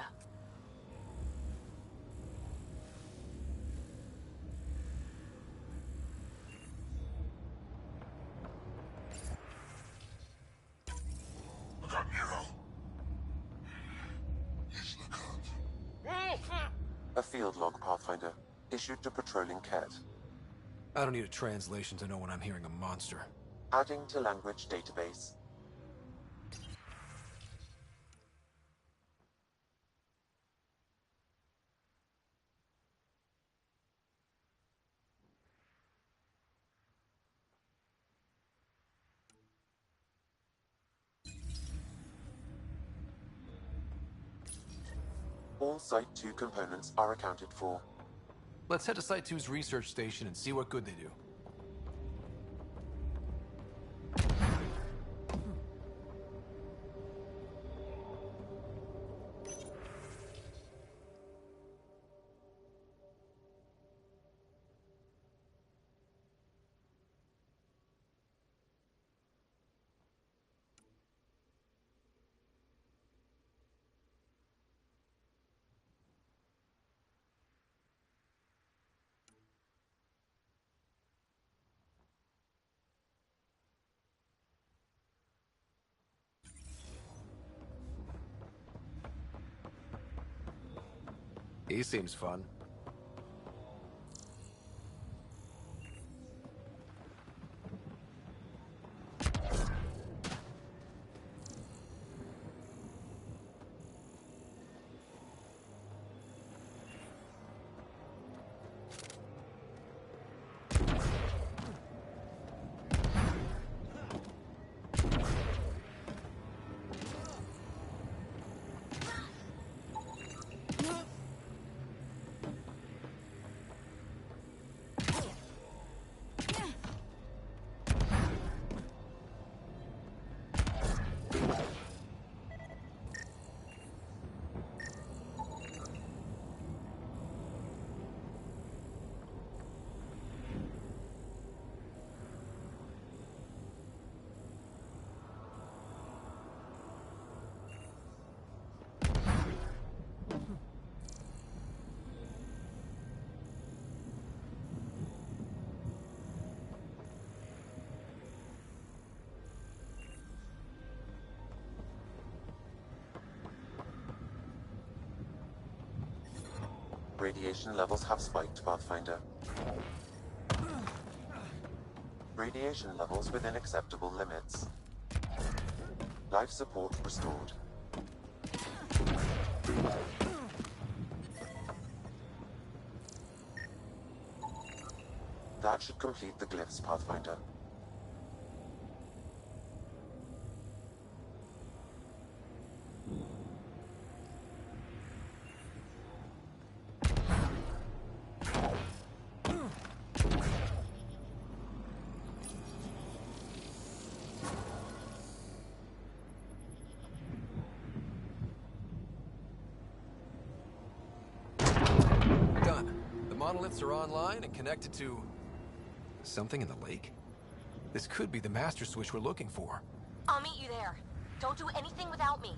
A field log, Pathfinder. Issued to patrolling Ket. I don't need a translation to know when I'm hearing a monster. Adding to language database. All Site 2 components are accounted for. Let's head to Site 2's research station and see what good they do. He seems fun. Radiation levels have spiked, Pathfinder. Radiation levels within acceptable limits. Life support restored. That should complete the glyphs, Pathfinder. Monoliths are online and connected to... something in the lake? This could be the master switch we're looking for. I'll meet you there. Don't do anything without me.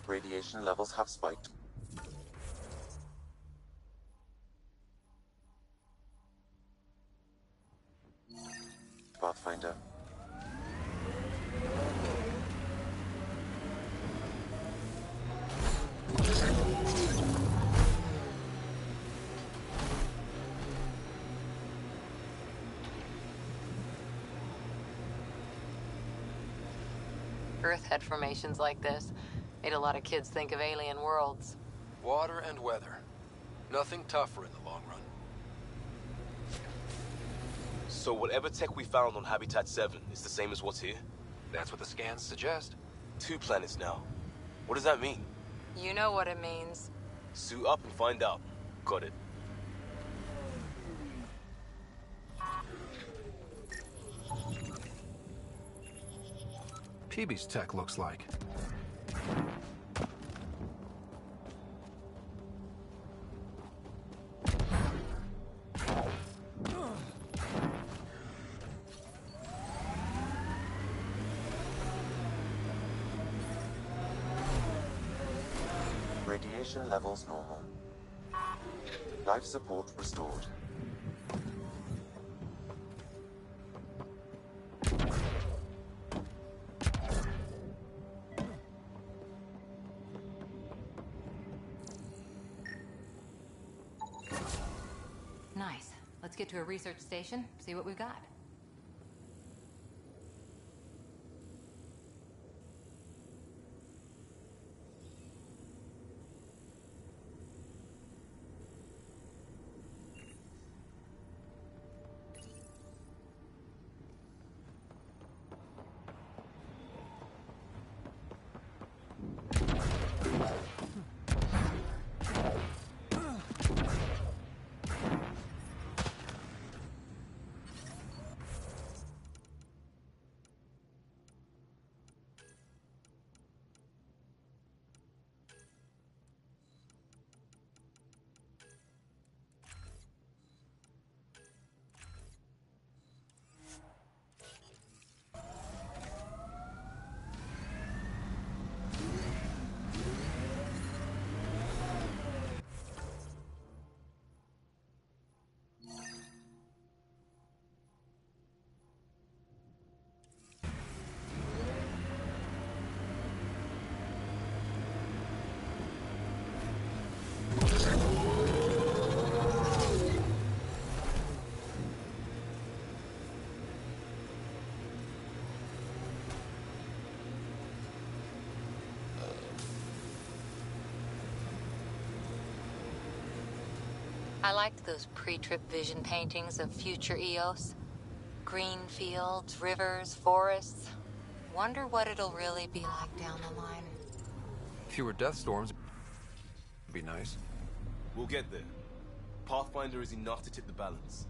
Radiation levels have spiked. Pathfinder. Earth had formations like this. Made a lot of kids think of alien worlds. Water and weather. Nothing tougher in the long run. So whatever tech we found on Habitat 7 is the same as what's here? That's what the scans suggest. 2 planets now. What does that mean? You know what it means. Suit up and find out. Got it. PB's tech looks like. Radiation levels normal. Life support restored. Nice. Let's get to a research station, see what we've got. I liked those pre-trip vision paintings of future Eos. Green fields, rivers, forests. Wonder what it'll really be like down the line. Fewer death storms would be nice. We'll get there. Pathfinder is enough to tip the balance.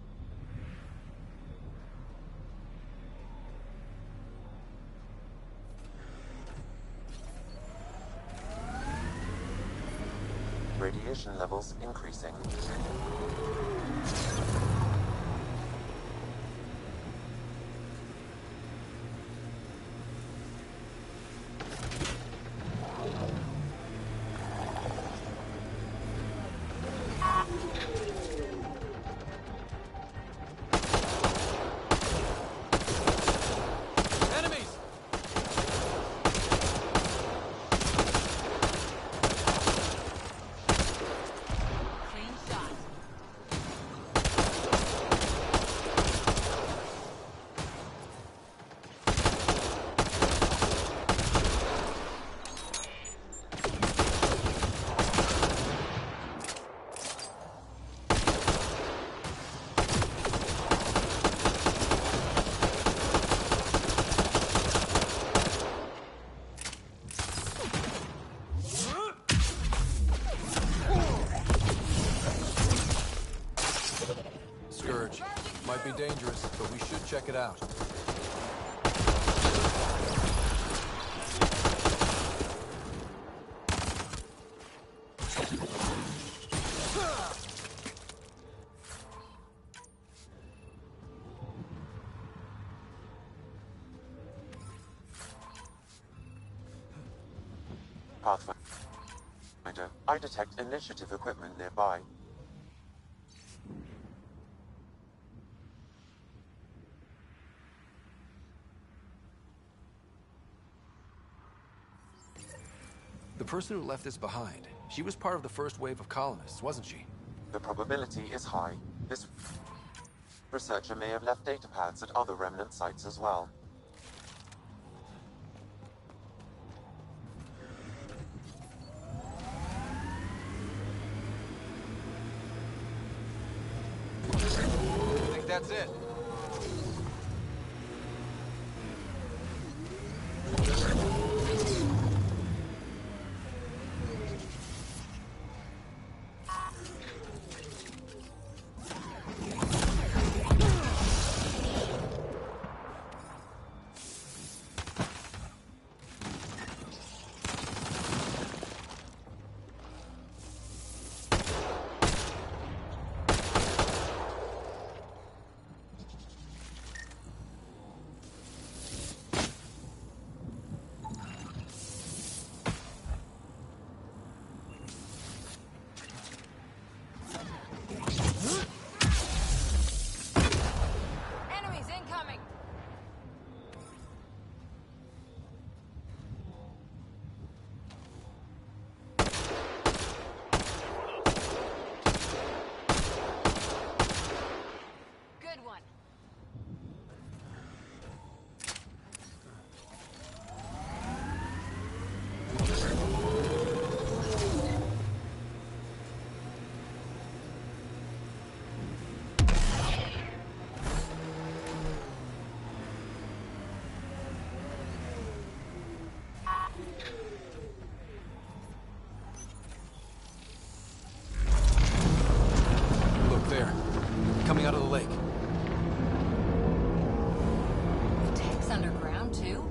Radiation levels increasing. Might be dangerous, but we should check it out. Pathfinder, I detect initiative equipment nearby. The person who left this behind, she was part of the first wave of colonists, wasn't she? The probability is high. This researcher may have left data pads at other remnant sites as well. I think that's it. Out of the lake. The tank's underground, too?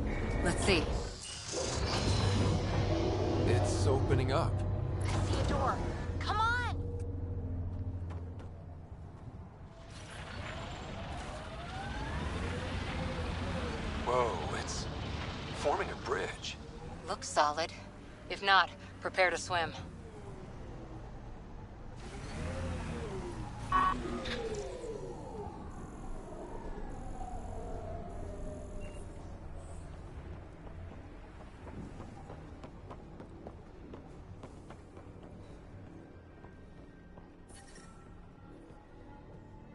Let's see. It's opening up. I see a door. Come on! Whoa, it's forming a bridge. Looks solid. If not, prepare to swim.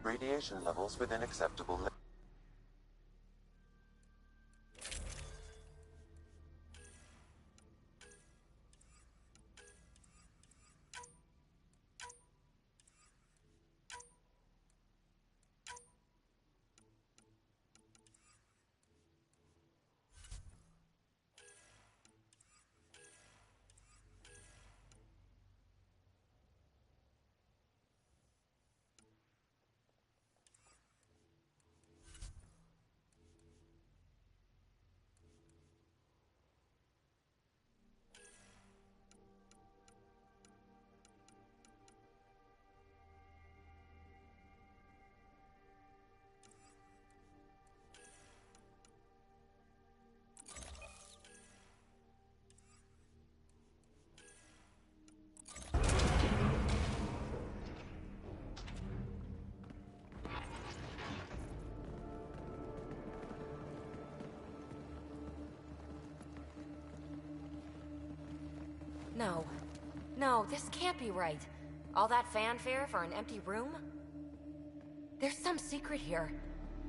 Radiation levels within acceptable limits. No. No, this can't be right. All that fanfare for an empty room? There's some secret here.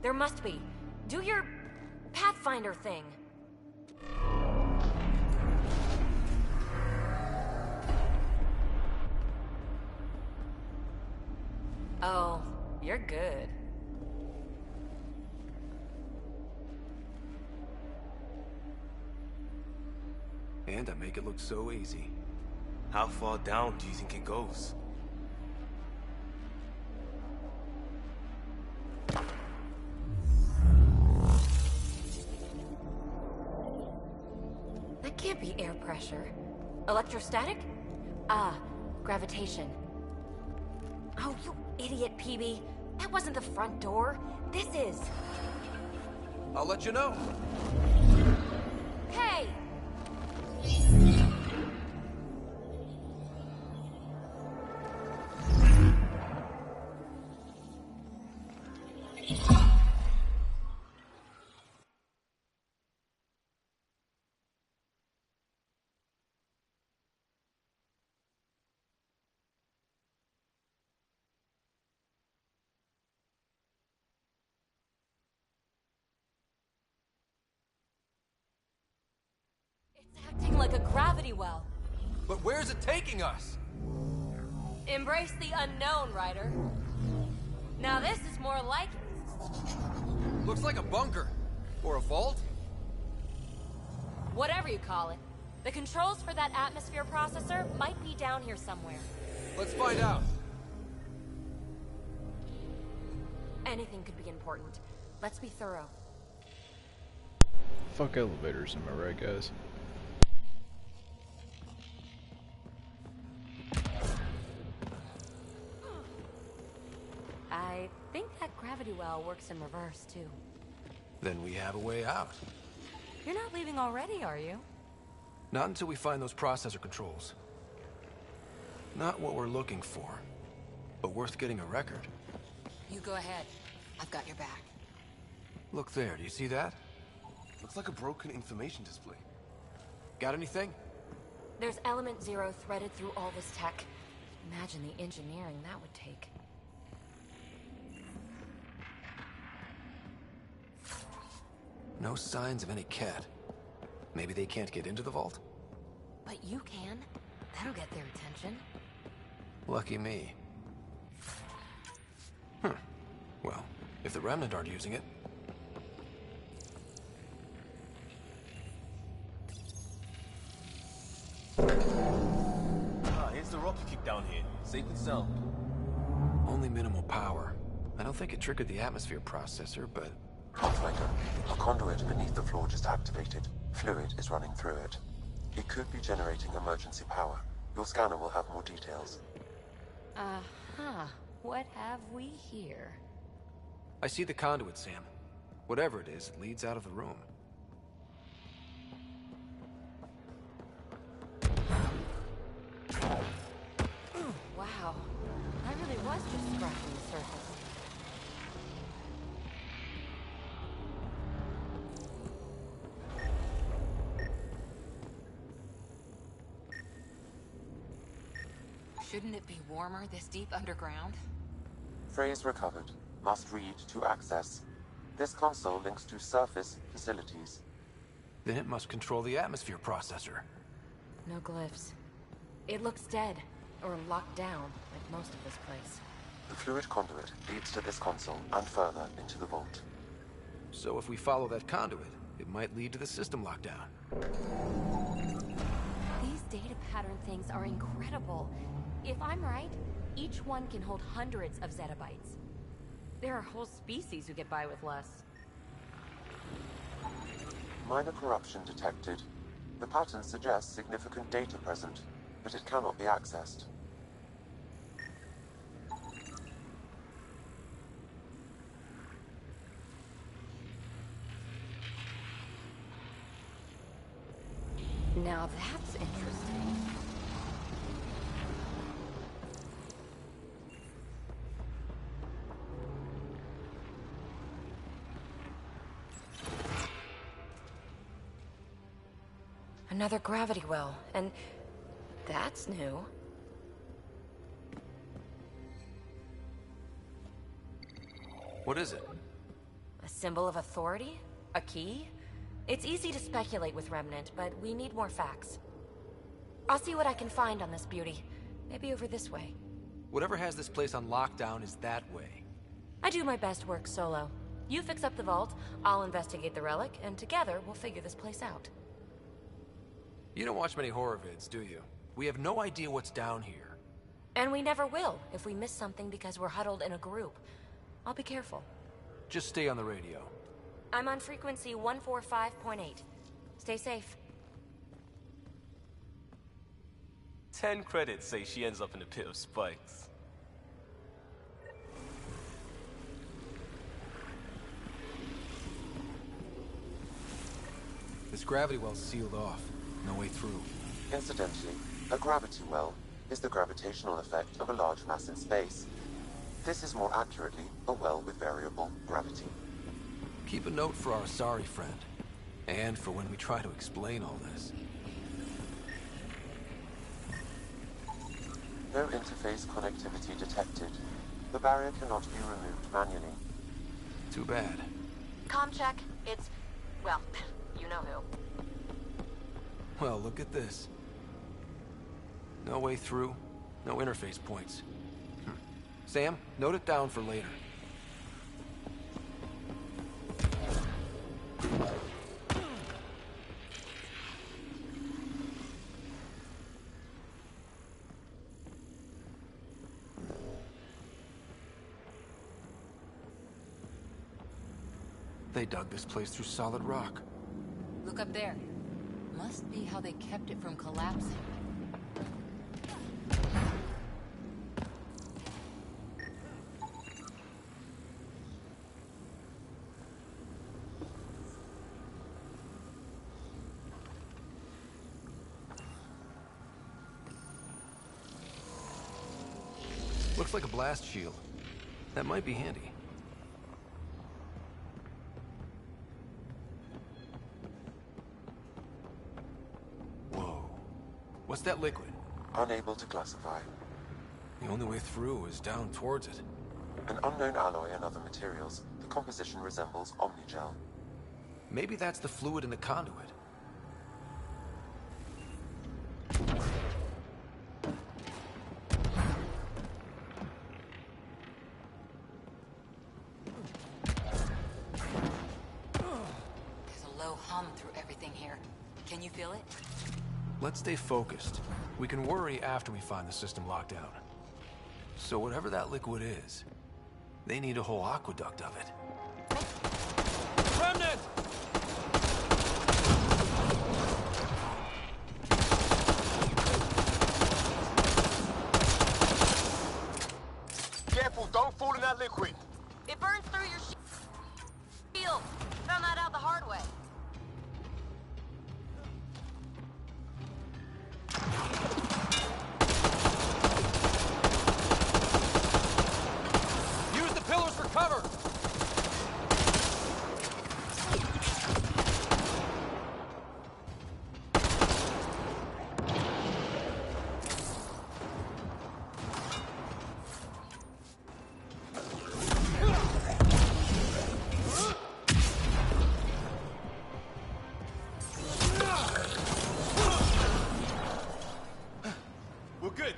There must be. Do your Pathfinder thing. Oh, you're good. And I make it look so easy. How far down do you think it goes? That can't be air pressure. Electrostatic? Ah, gravitation. Oh, you idiot, PB. That wasn't the front door. This is. I'll let you know. Hey! Acting like a gravity well. But where's it taking us? Embrace the unknown, Ryder. Now this is more like it. Looks like a bunker. Or a vault? Whatever you call it. The controls for that atmosphere processor might be down here somewhere. Let's find out. Anything could be important. Let's be thorough. Fuck elevators, am I right, guys? I think that gravity well works in reverse, too. Then we have a way out. You're not leaving already, are you? Not until we find those processor controls. Not what we're looking for, but worth getting a record. You go ahead. I've got your back. Look there, do you see that? Looks like a broken information display. Got anything? There's Element Zero threaded through all this tech. Imagine the engineering that would take. No signs of any cat. Maybe they can't get into the vault? But you can. That'll get their attention. Lucky me. Well, if the Remnant aren't using it... Here's the rocket keep down here. Safe and sound. Only minimal power. I don't think it triggered the atmosphere processor, but... Pathfinder, a conduit beneath the floor just activated. Fluid is running through it. It could be generating emergency power. Your scanner will have more details. Uh-huh. What have we here? I see the conduit, Sam. Whatever it is, it leads out of the room. Wow. I really was just scratching the surface. Shouldn't it be warmer this deep underground? Phrase recovered. Must read to access. This console links to surface facilities. Then it must control the atmosphere processor. No glyphs. It looks dead, or locked down, like most of this place. The fluid conduit leads to this console and further into the vault. So if we follow that conduit, it might lead to the system lockdown. These data pattern things are incredible. If I'm right, each one can hold hundreds of zettabytes. There are whole species who get by with less. Minor corruption detected. The pattern suggests significant data present, but it cannot be accessed. Now that's interesting. Another gravity well, and That's new. What is it? A symbol of authority? A key? It's easy to speculate with Remnant, but we need more facts. I'll see what I can find on this beauty. Maybe over this way. Whatever has this place on lockdown is that way. I do my best work solo. You fix up the vault, I'll investigate the relic, and together we'll figure this place out. You don't watch many horror vids, do you? We have no idea what's down here. And we never will if we miss something because we're huddled in a group. I'll be careful. Just stay on the radio. I'm on frequency 145.8. Stay safe. 10 credits say she ends up in a pit of spikes. This gravity well's sealed off. No way through. Incidentally, a gravity well is the gravitational effect of a large mass in space. This is more accurately a well with variable gravity. Keep a note for our sorry friend. And for when we try to explain all this. No interface connectivity detected. The barrier cannot be removed manually. Too bad. Comm check. It's... well, you know who. Well, look at this. No way through, no interface points. Sam, note it down for later. They dug this place through solid rock. Look up there. Must be how they kept it from collapsing. Looks like a blast shield. That might be handy. Whoa. What's that liquid? Unable to classify. The only way through is down towards it. An unknown alloy and other materials. The composition resembles omnigel. Maybe that's the fluid in the conduit. Can you feel it? Let's stay focused. We can worry after we find the system locked down. So whatever that liquid is, they need a whole aqueduct of it. Remnant! Careful, don't fall in that liquid. It burns through your shield. Found that out the hard way. Use the pillars for cover! We're good.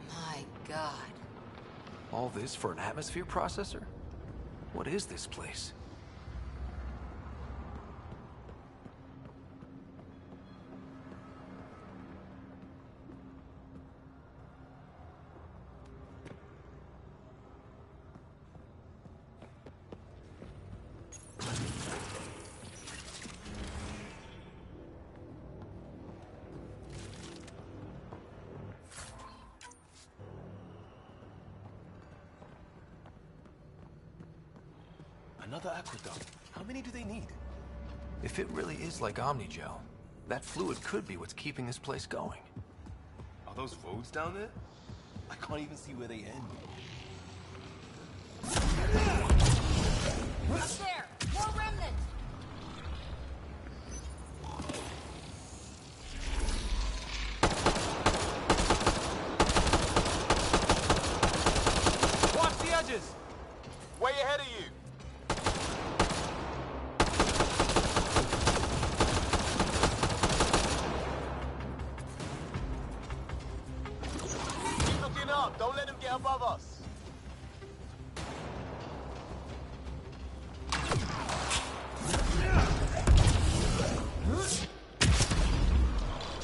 My God. All this for an atmosphere processor? What is this place? Another aqueduct. How many do they need? If it really is like Omnigel, that fluid could be what's keeping this place going. Are those roads down there? I can't even see where they end. Up there! More remnants! Watch the edges! Way ahead of you! Keep looking up! Don't let them get above us!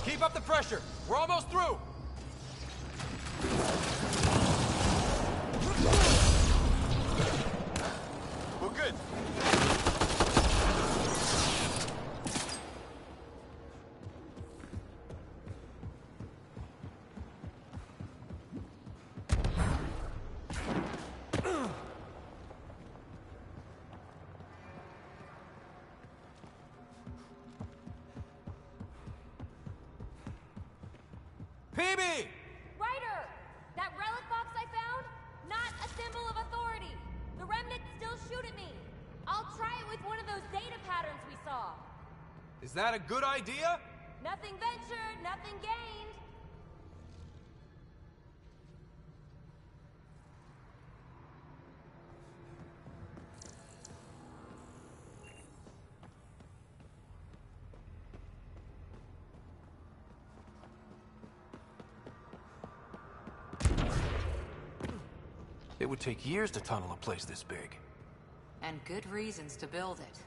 Keep up the pressure! We're almost through! We're good. PB! Ryder! That relic box I found? Not a symbol of authority. The remnants still shoot at me. I'll try it with one of those data patterns we saw. Is that a good idea? Nothing ventured, nothing gained. It would take years to tunnel a place this big. And good reasons to build it.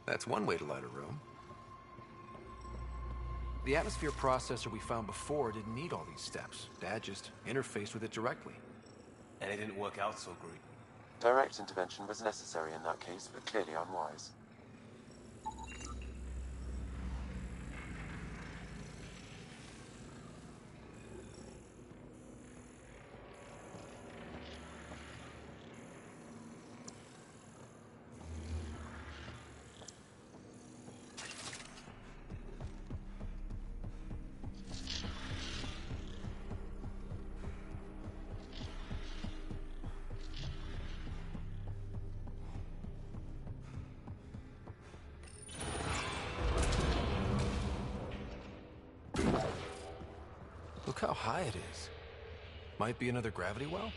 That's one way to light a room. The atmosphere processor we found before didn't need all these steps. Dad just interfaced with it directly. And it didn't work out so great. Direct intervention was necessary in that case, but clearly unwise. Look how high it is. Might be another gravity well?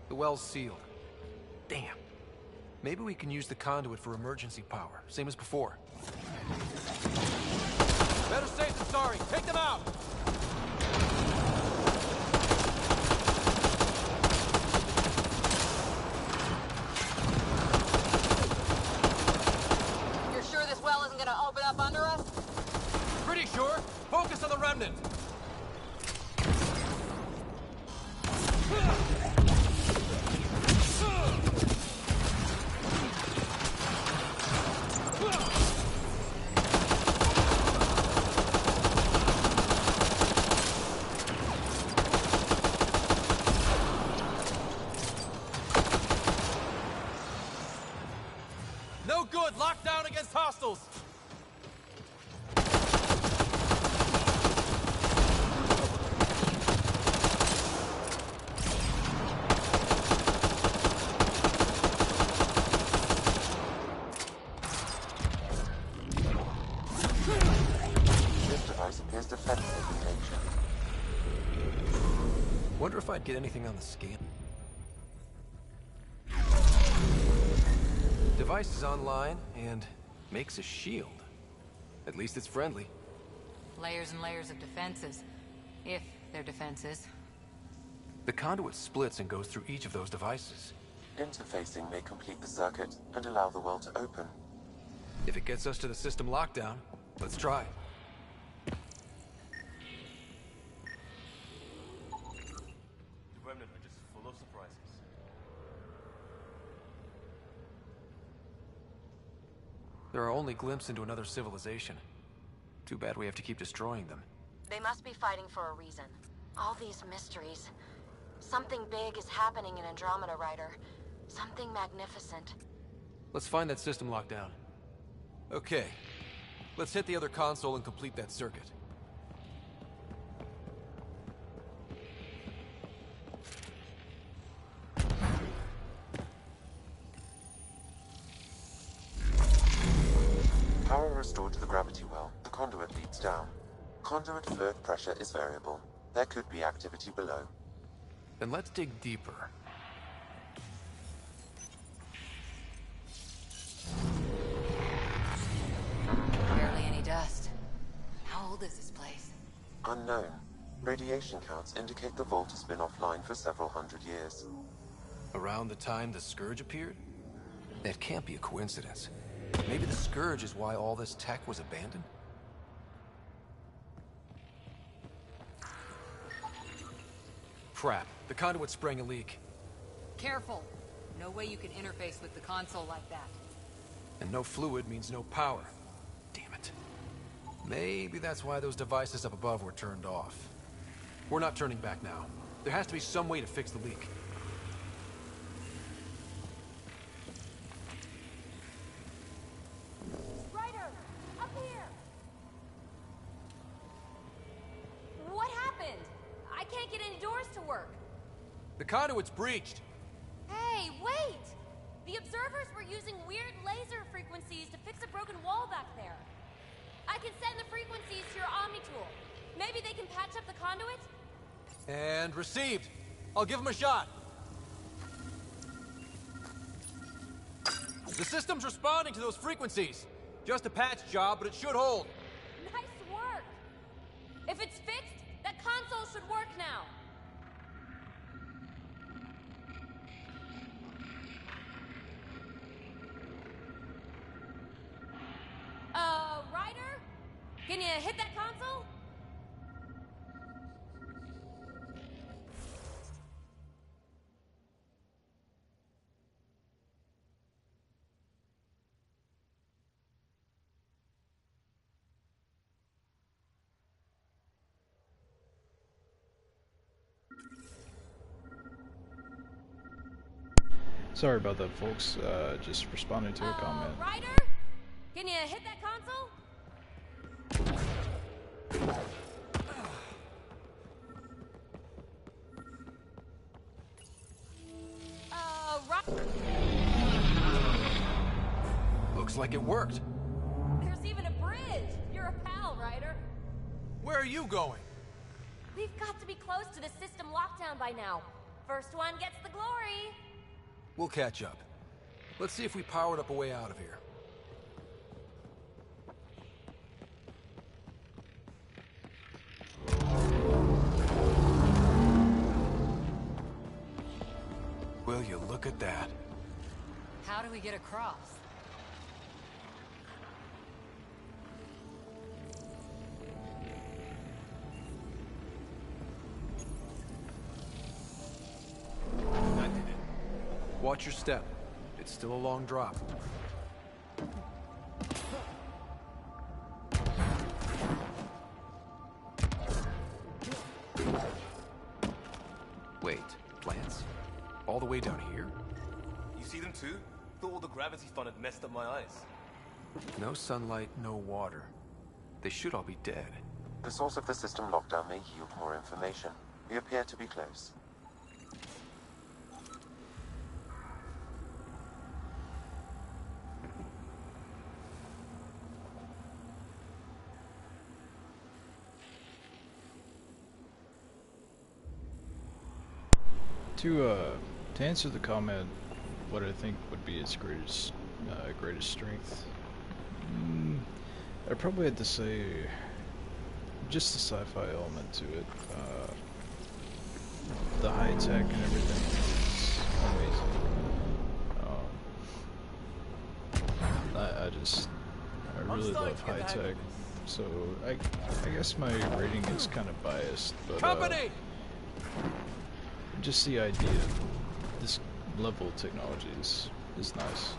The well's sealed. Damn. Maybe we can use the conduit for emergency power, same as before. Better safe than sorry. Take them out! You're sure this well isn't gonna open up under us? Pretty sure. Focus on the remnant. No good. Lockdown against hostiles. This device appears defensive in nature. Wonder if I'd get anything on the scan. device is online and makes a shield. At least it's friendly. Layers and layers of defenses. If they're defenses. The conduit splits and goes through each of those devices. Interfacing may complete the circuit and allow the well to open. If it gets us to the system lockdown, let's try. The Remnant are just full of surprises. There are only glimpses into another civilization. Too bad we have to keep destroying them. They must be fighting for a reason. All these mysteries. Something big is happening in Andromeda, Ryder. Something magnificent. Let's find that system lockdown. Okay. Let's hit the other console and complete that circuit. Power restored to the gravity well. The conduit leads down. Conduit fluid pressure is variable. There could be activity below. Then let's dig deeper. Barely any dust. How old is this place? Unknown. Radiation counts indicate the vault has been offline for several hundred years. Around the time the Scourge appeared? That can't be a coincidence. Maybe the Scourge is why all this tech was abandoned? Crap. The conduit sprang a leak. Careful. No way you can interface with the console like that. And no fluid means no power. Damn it. Maybe that's why those devices up above were turned off. We're not turning back now. There has to be some way to fix the leak. Ryder, up here! What happened? I can't get any doors to work. The conduit's breached. Hey, wait! The observers were using weird laser frequencies to fix a broken wall back there. I can send the frequencies to your Omni tool. Maybe they can patch up the conduit? And received. I'll give him a shot. The system's responding to those frequencies. Just a patch job, but it should hold. Nice work! If it's fixed, that console should work now. Ryder? Can you hit that console? Sorry about that, folks. Just responding to a comment. Ryder? Can you hit that console? Looks like it worked. There's even a bridge. You're a pal, Ryder. Where are you going? We've got to be close to the system lockdown by now. First one gets the glory. We'll catch up. Let's see if we powered up a way out of here. Will you look at that? How do we get across? That did it. Watch your step. It's still a long drop. Wait, plants? All the way down here? You see them too? Thought all the gravity fun had messed up my eyes. No sunlight, no water. They should all be dead. The source of the system lockdown may yield more information. We appear to be close. To answer the comment, what I think would be its greatest greatest strength. I'd probably have to say just the sci-fi element to it. The high tech and everything is amazing. I really love high tech, so I guess my rating is kind of biased, but just the idea of this level of technology is nice.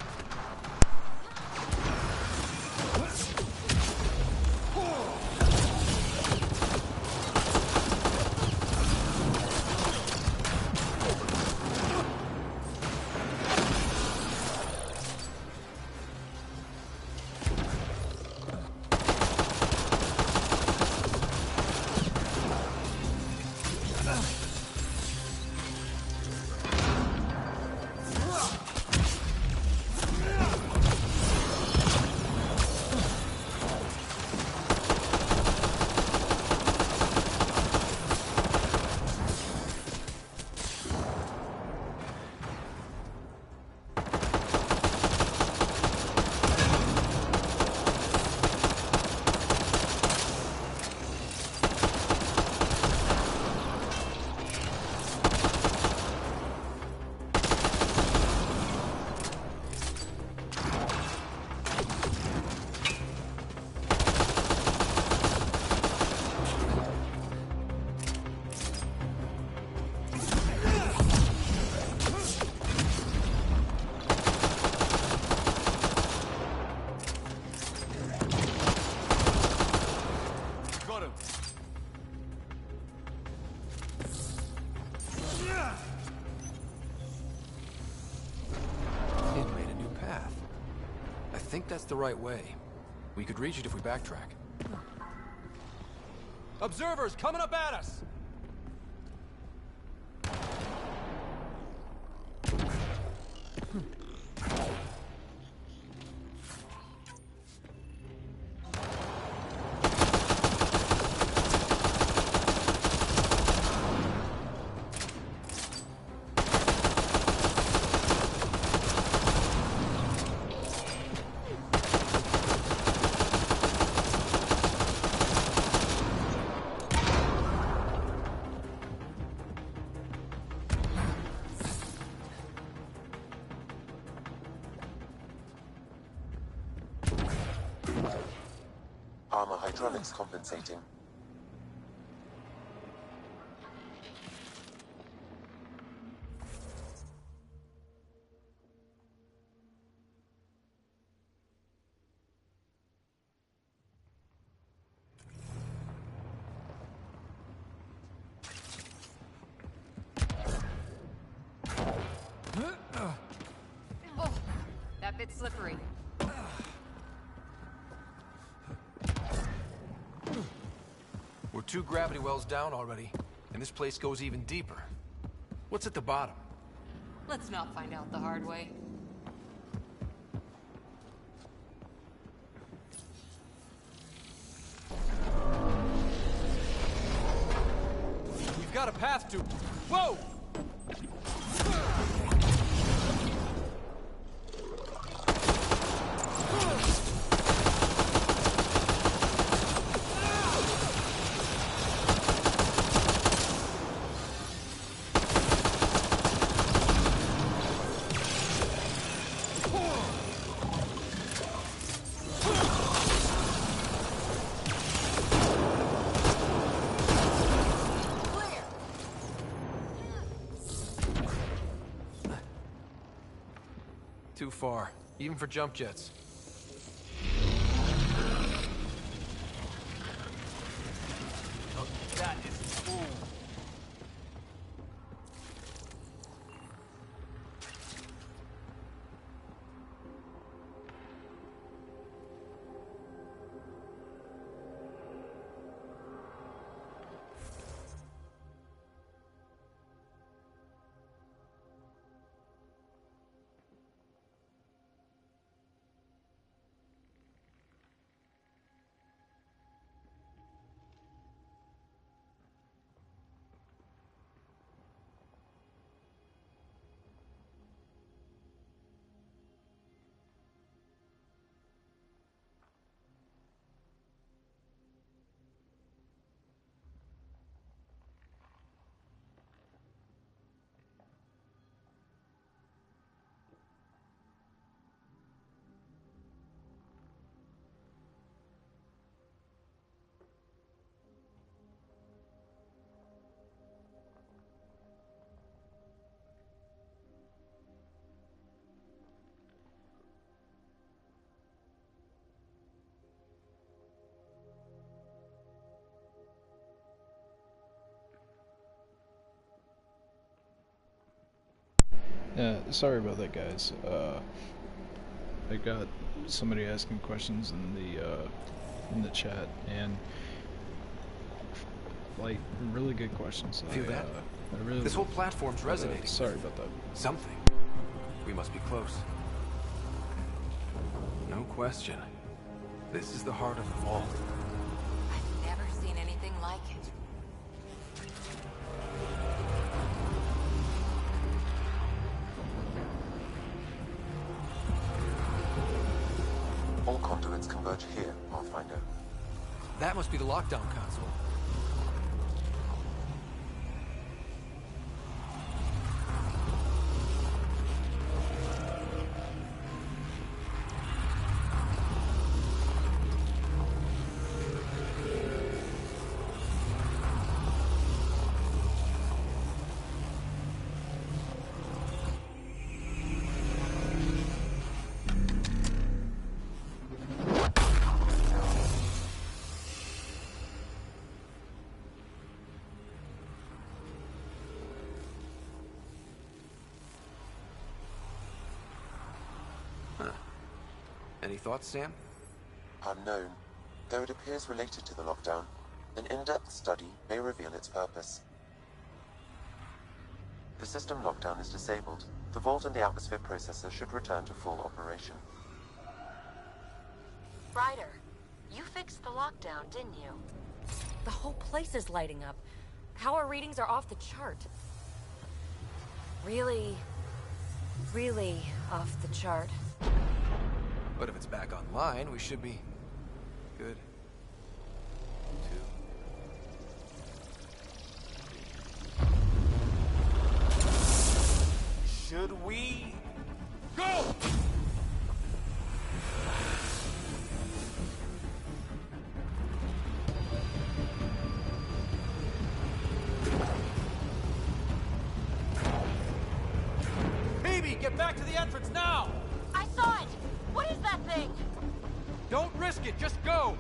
I think that's the right way. We could reach it if we backtrack. Observers coming up at us! Armor hydraulics compensating. Oh, that bit's slippery. We're 2 gravity wells down already, and this place goes even deeper. What's at the bottom? Let's not find out the hard way. We've got a path to... Whoa! Too far, even for jump jets. Oh, that is cool. Sorry about that, guys. I got somebody asking questions in the chat, and like really good questions. Feel that? I really this whole platform's resonating. Sorry about that. Something. We must be close. No question. This is the heart of the vault. I've never seen anything like it. All conduits converge here, Pathfinder. That must be the lockdown console. Any thoughts, Sam? Unknown. Though it appears related to the lockdown, an in-depth study may reveal its purpose. The system lockdown is disabled. The vault and the atmosphere processor should return to full operation. Ryder, you fixed the lockdown, didn't you? The whole place is lighting up. Power readings are off the chart. Really, really off the chart. But if it's back online, we should be good. 2. Should we go? Baby, get back to the entrance now! I saw it! What is that thing? Don't risk it, just go!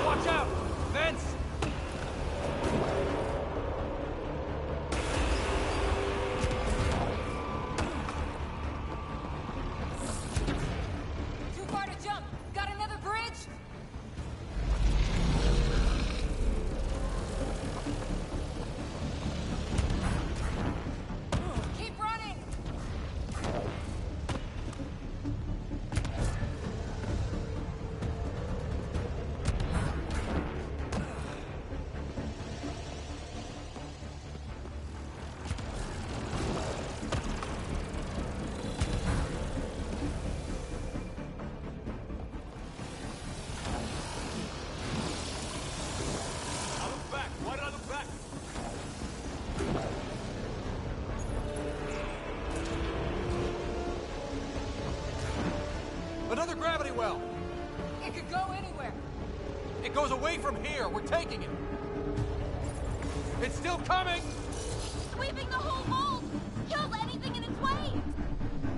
Watch out! Vents! Too far to jump! Got another bridge? Keep running! Another gravity well! It could go anywhere! It goes away from here! We're taking it! It's still coming! Sweeping the whole vault! Kills anything in its way!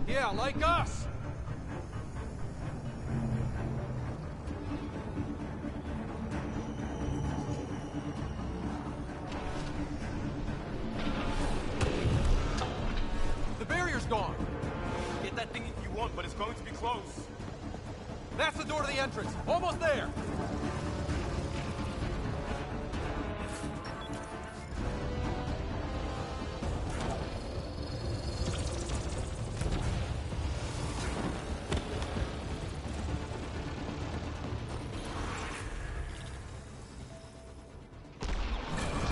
Yeah, like us! The barrier's gone! Get that thing if you want, but it's going to be close. That's the door to the entrance! Almost there!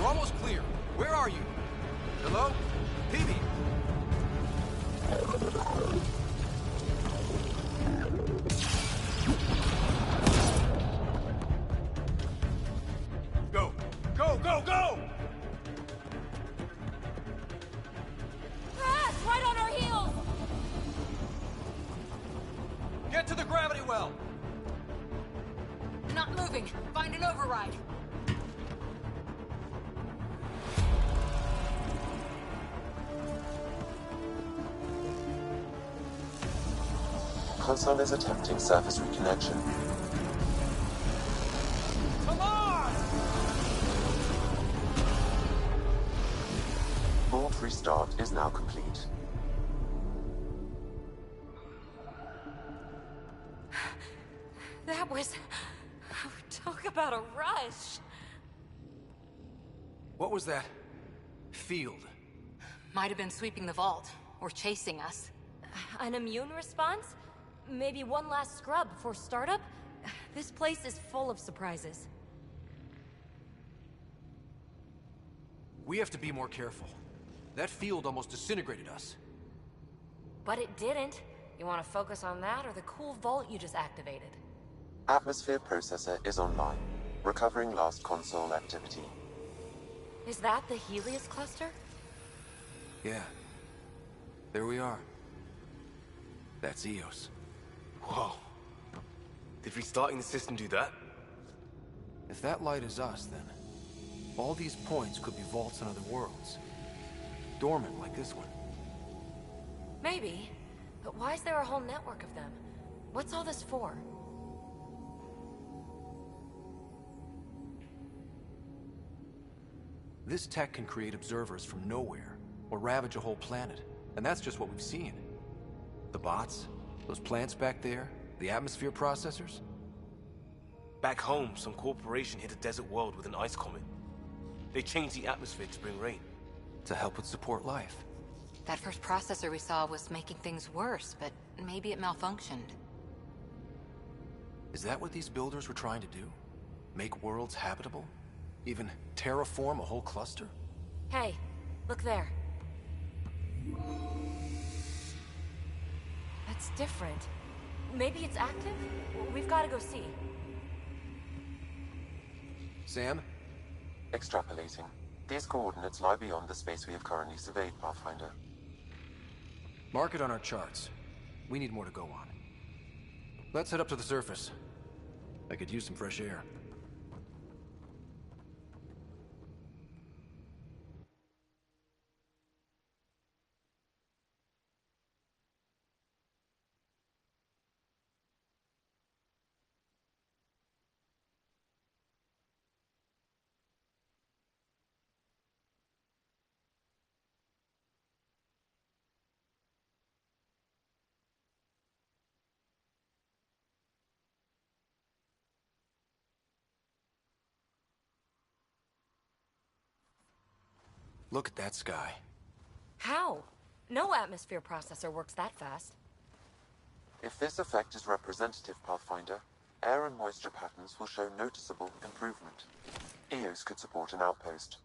We're almost clear. Where are you? Hello? Peavy? Go! Go, go, go! Ah, it's right on our heels! Get to the gravity well! Not moving. Find an override. Console is attempting surface reconnection. Come on! Vault restart is now complete. That was... Talk about a rush. What was that? Field. Might have been sweeping the vault, or chasing us. An immune response? Maybe one last scrub before startup? This place is full of surprises. We have to be more careful. That field almost disintegrated us. But it didn't. You want to focus on that or the cool vault you just activated? Atmosphere processor is online, recovering last console activity. Is that the Helios cluster? Yeah. There we are. That's Eos. Whoa. Did restarting the system do that? If that light is us, then all these points could be vaults in other worlds. Dormant like this one. Maybe. But why is there a whole network of them? What's all this for? This tech can create observers from nowhere, or ravage a whole planet. And that's just what we've seen. The bots, those plants back there, the atmosphere processors. Back home, some corporation hit a desert world with an ice comet. They changed the atmosphere to bring rain. To help it support life. That first processor we saw was making things worse, but maybe it malfunctioned. Is that what these builders were trying to do? Make worlds habitable? Even terraform a whole cluster? Hey, look there. That's different. Maybe it's active? We've got to go see. Sam? Extrapolating. These coordinates lie beyond the space we have currently surveyed, Pathfinder. Mark it on our charts. We need more to go on. Let's head up to the surface. I could use some fresh air. Look at that sky. How? No atmosphere processor works that fast. If this effect is representative, Pathfinder, air and moisture patterns will show noticeable improvement. Eos could support an outpost.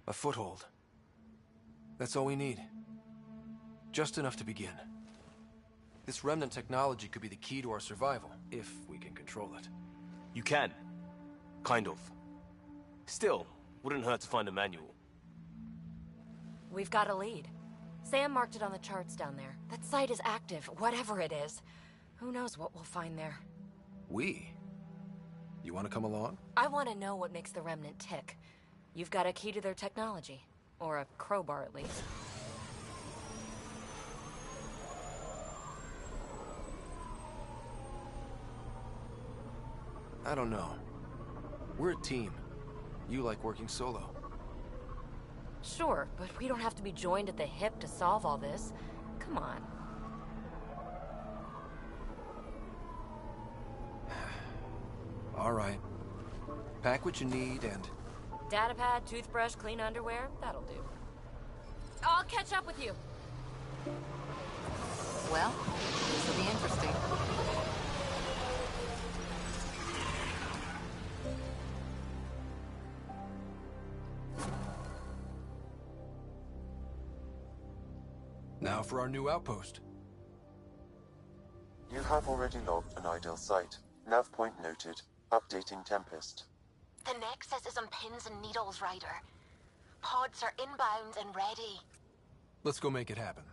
A foothold. That's all we need. Just enough to begin. This remnant technology could be the key to our survival, if we can control it. You can. Kind of. Still, wouldn't hurt to find a manual. We've got a lead. Sam marked it on the charts down there. That site is active, whatever it is. Who knows what we'll find there. We? You want to come along? I want to know what makes the Remnant tick. You've got a key to their technology. Or a crowbar, at least. I don't know. We're a team. You like working solo. Sure, but we don't have to be joined at the hip to solve all this. Come on. All right. Pack what you need and... Datapad, toothbrush, clean underwear, that'll do. I'll catch up with you. Well, this will be interesting. Now for our new outpost. You have already logged an ideal site. Nav point noted. Updating Tempest. The Nexus is on pins and needles, Ryder. Pods are inbound and ready. Let's go make it happen.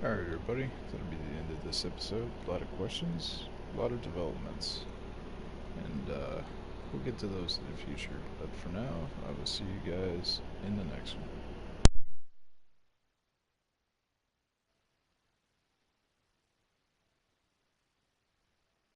Alright everybody, that'll be the end of this episode. A lot of questions, a lot of developments. And we'll get to those in the future. But for now, I will see you guys in the next one.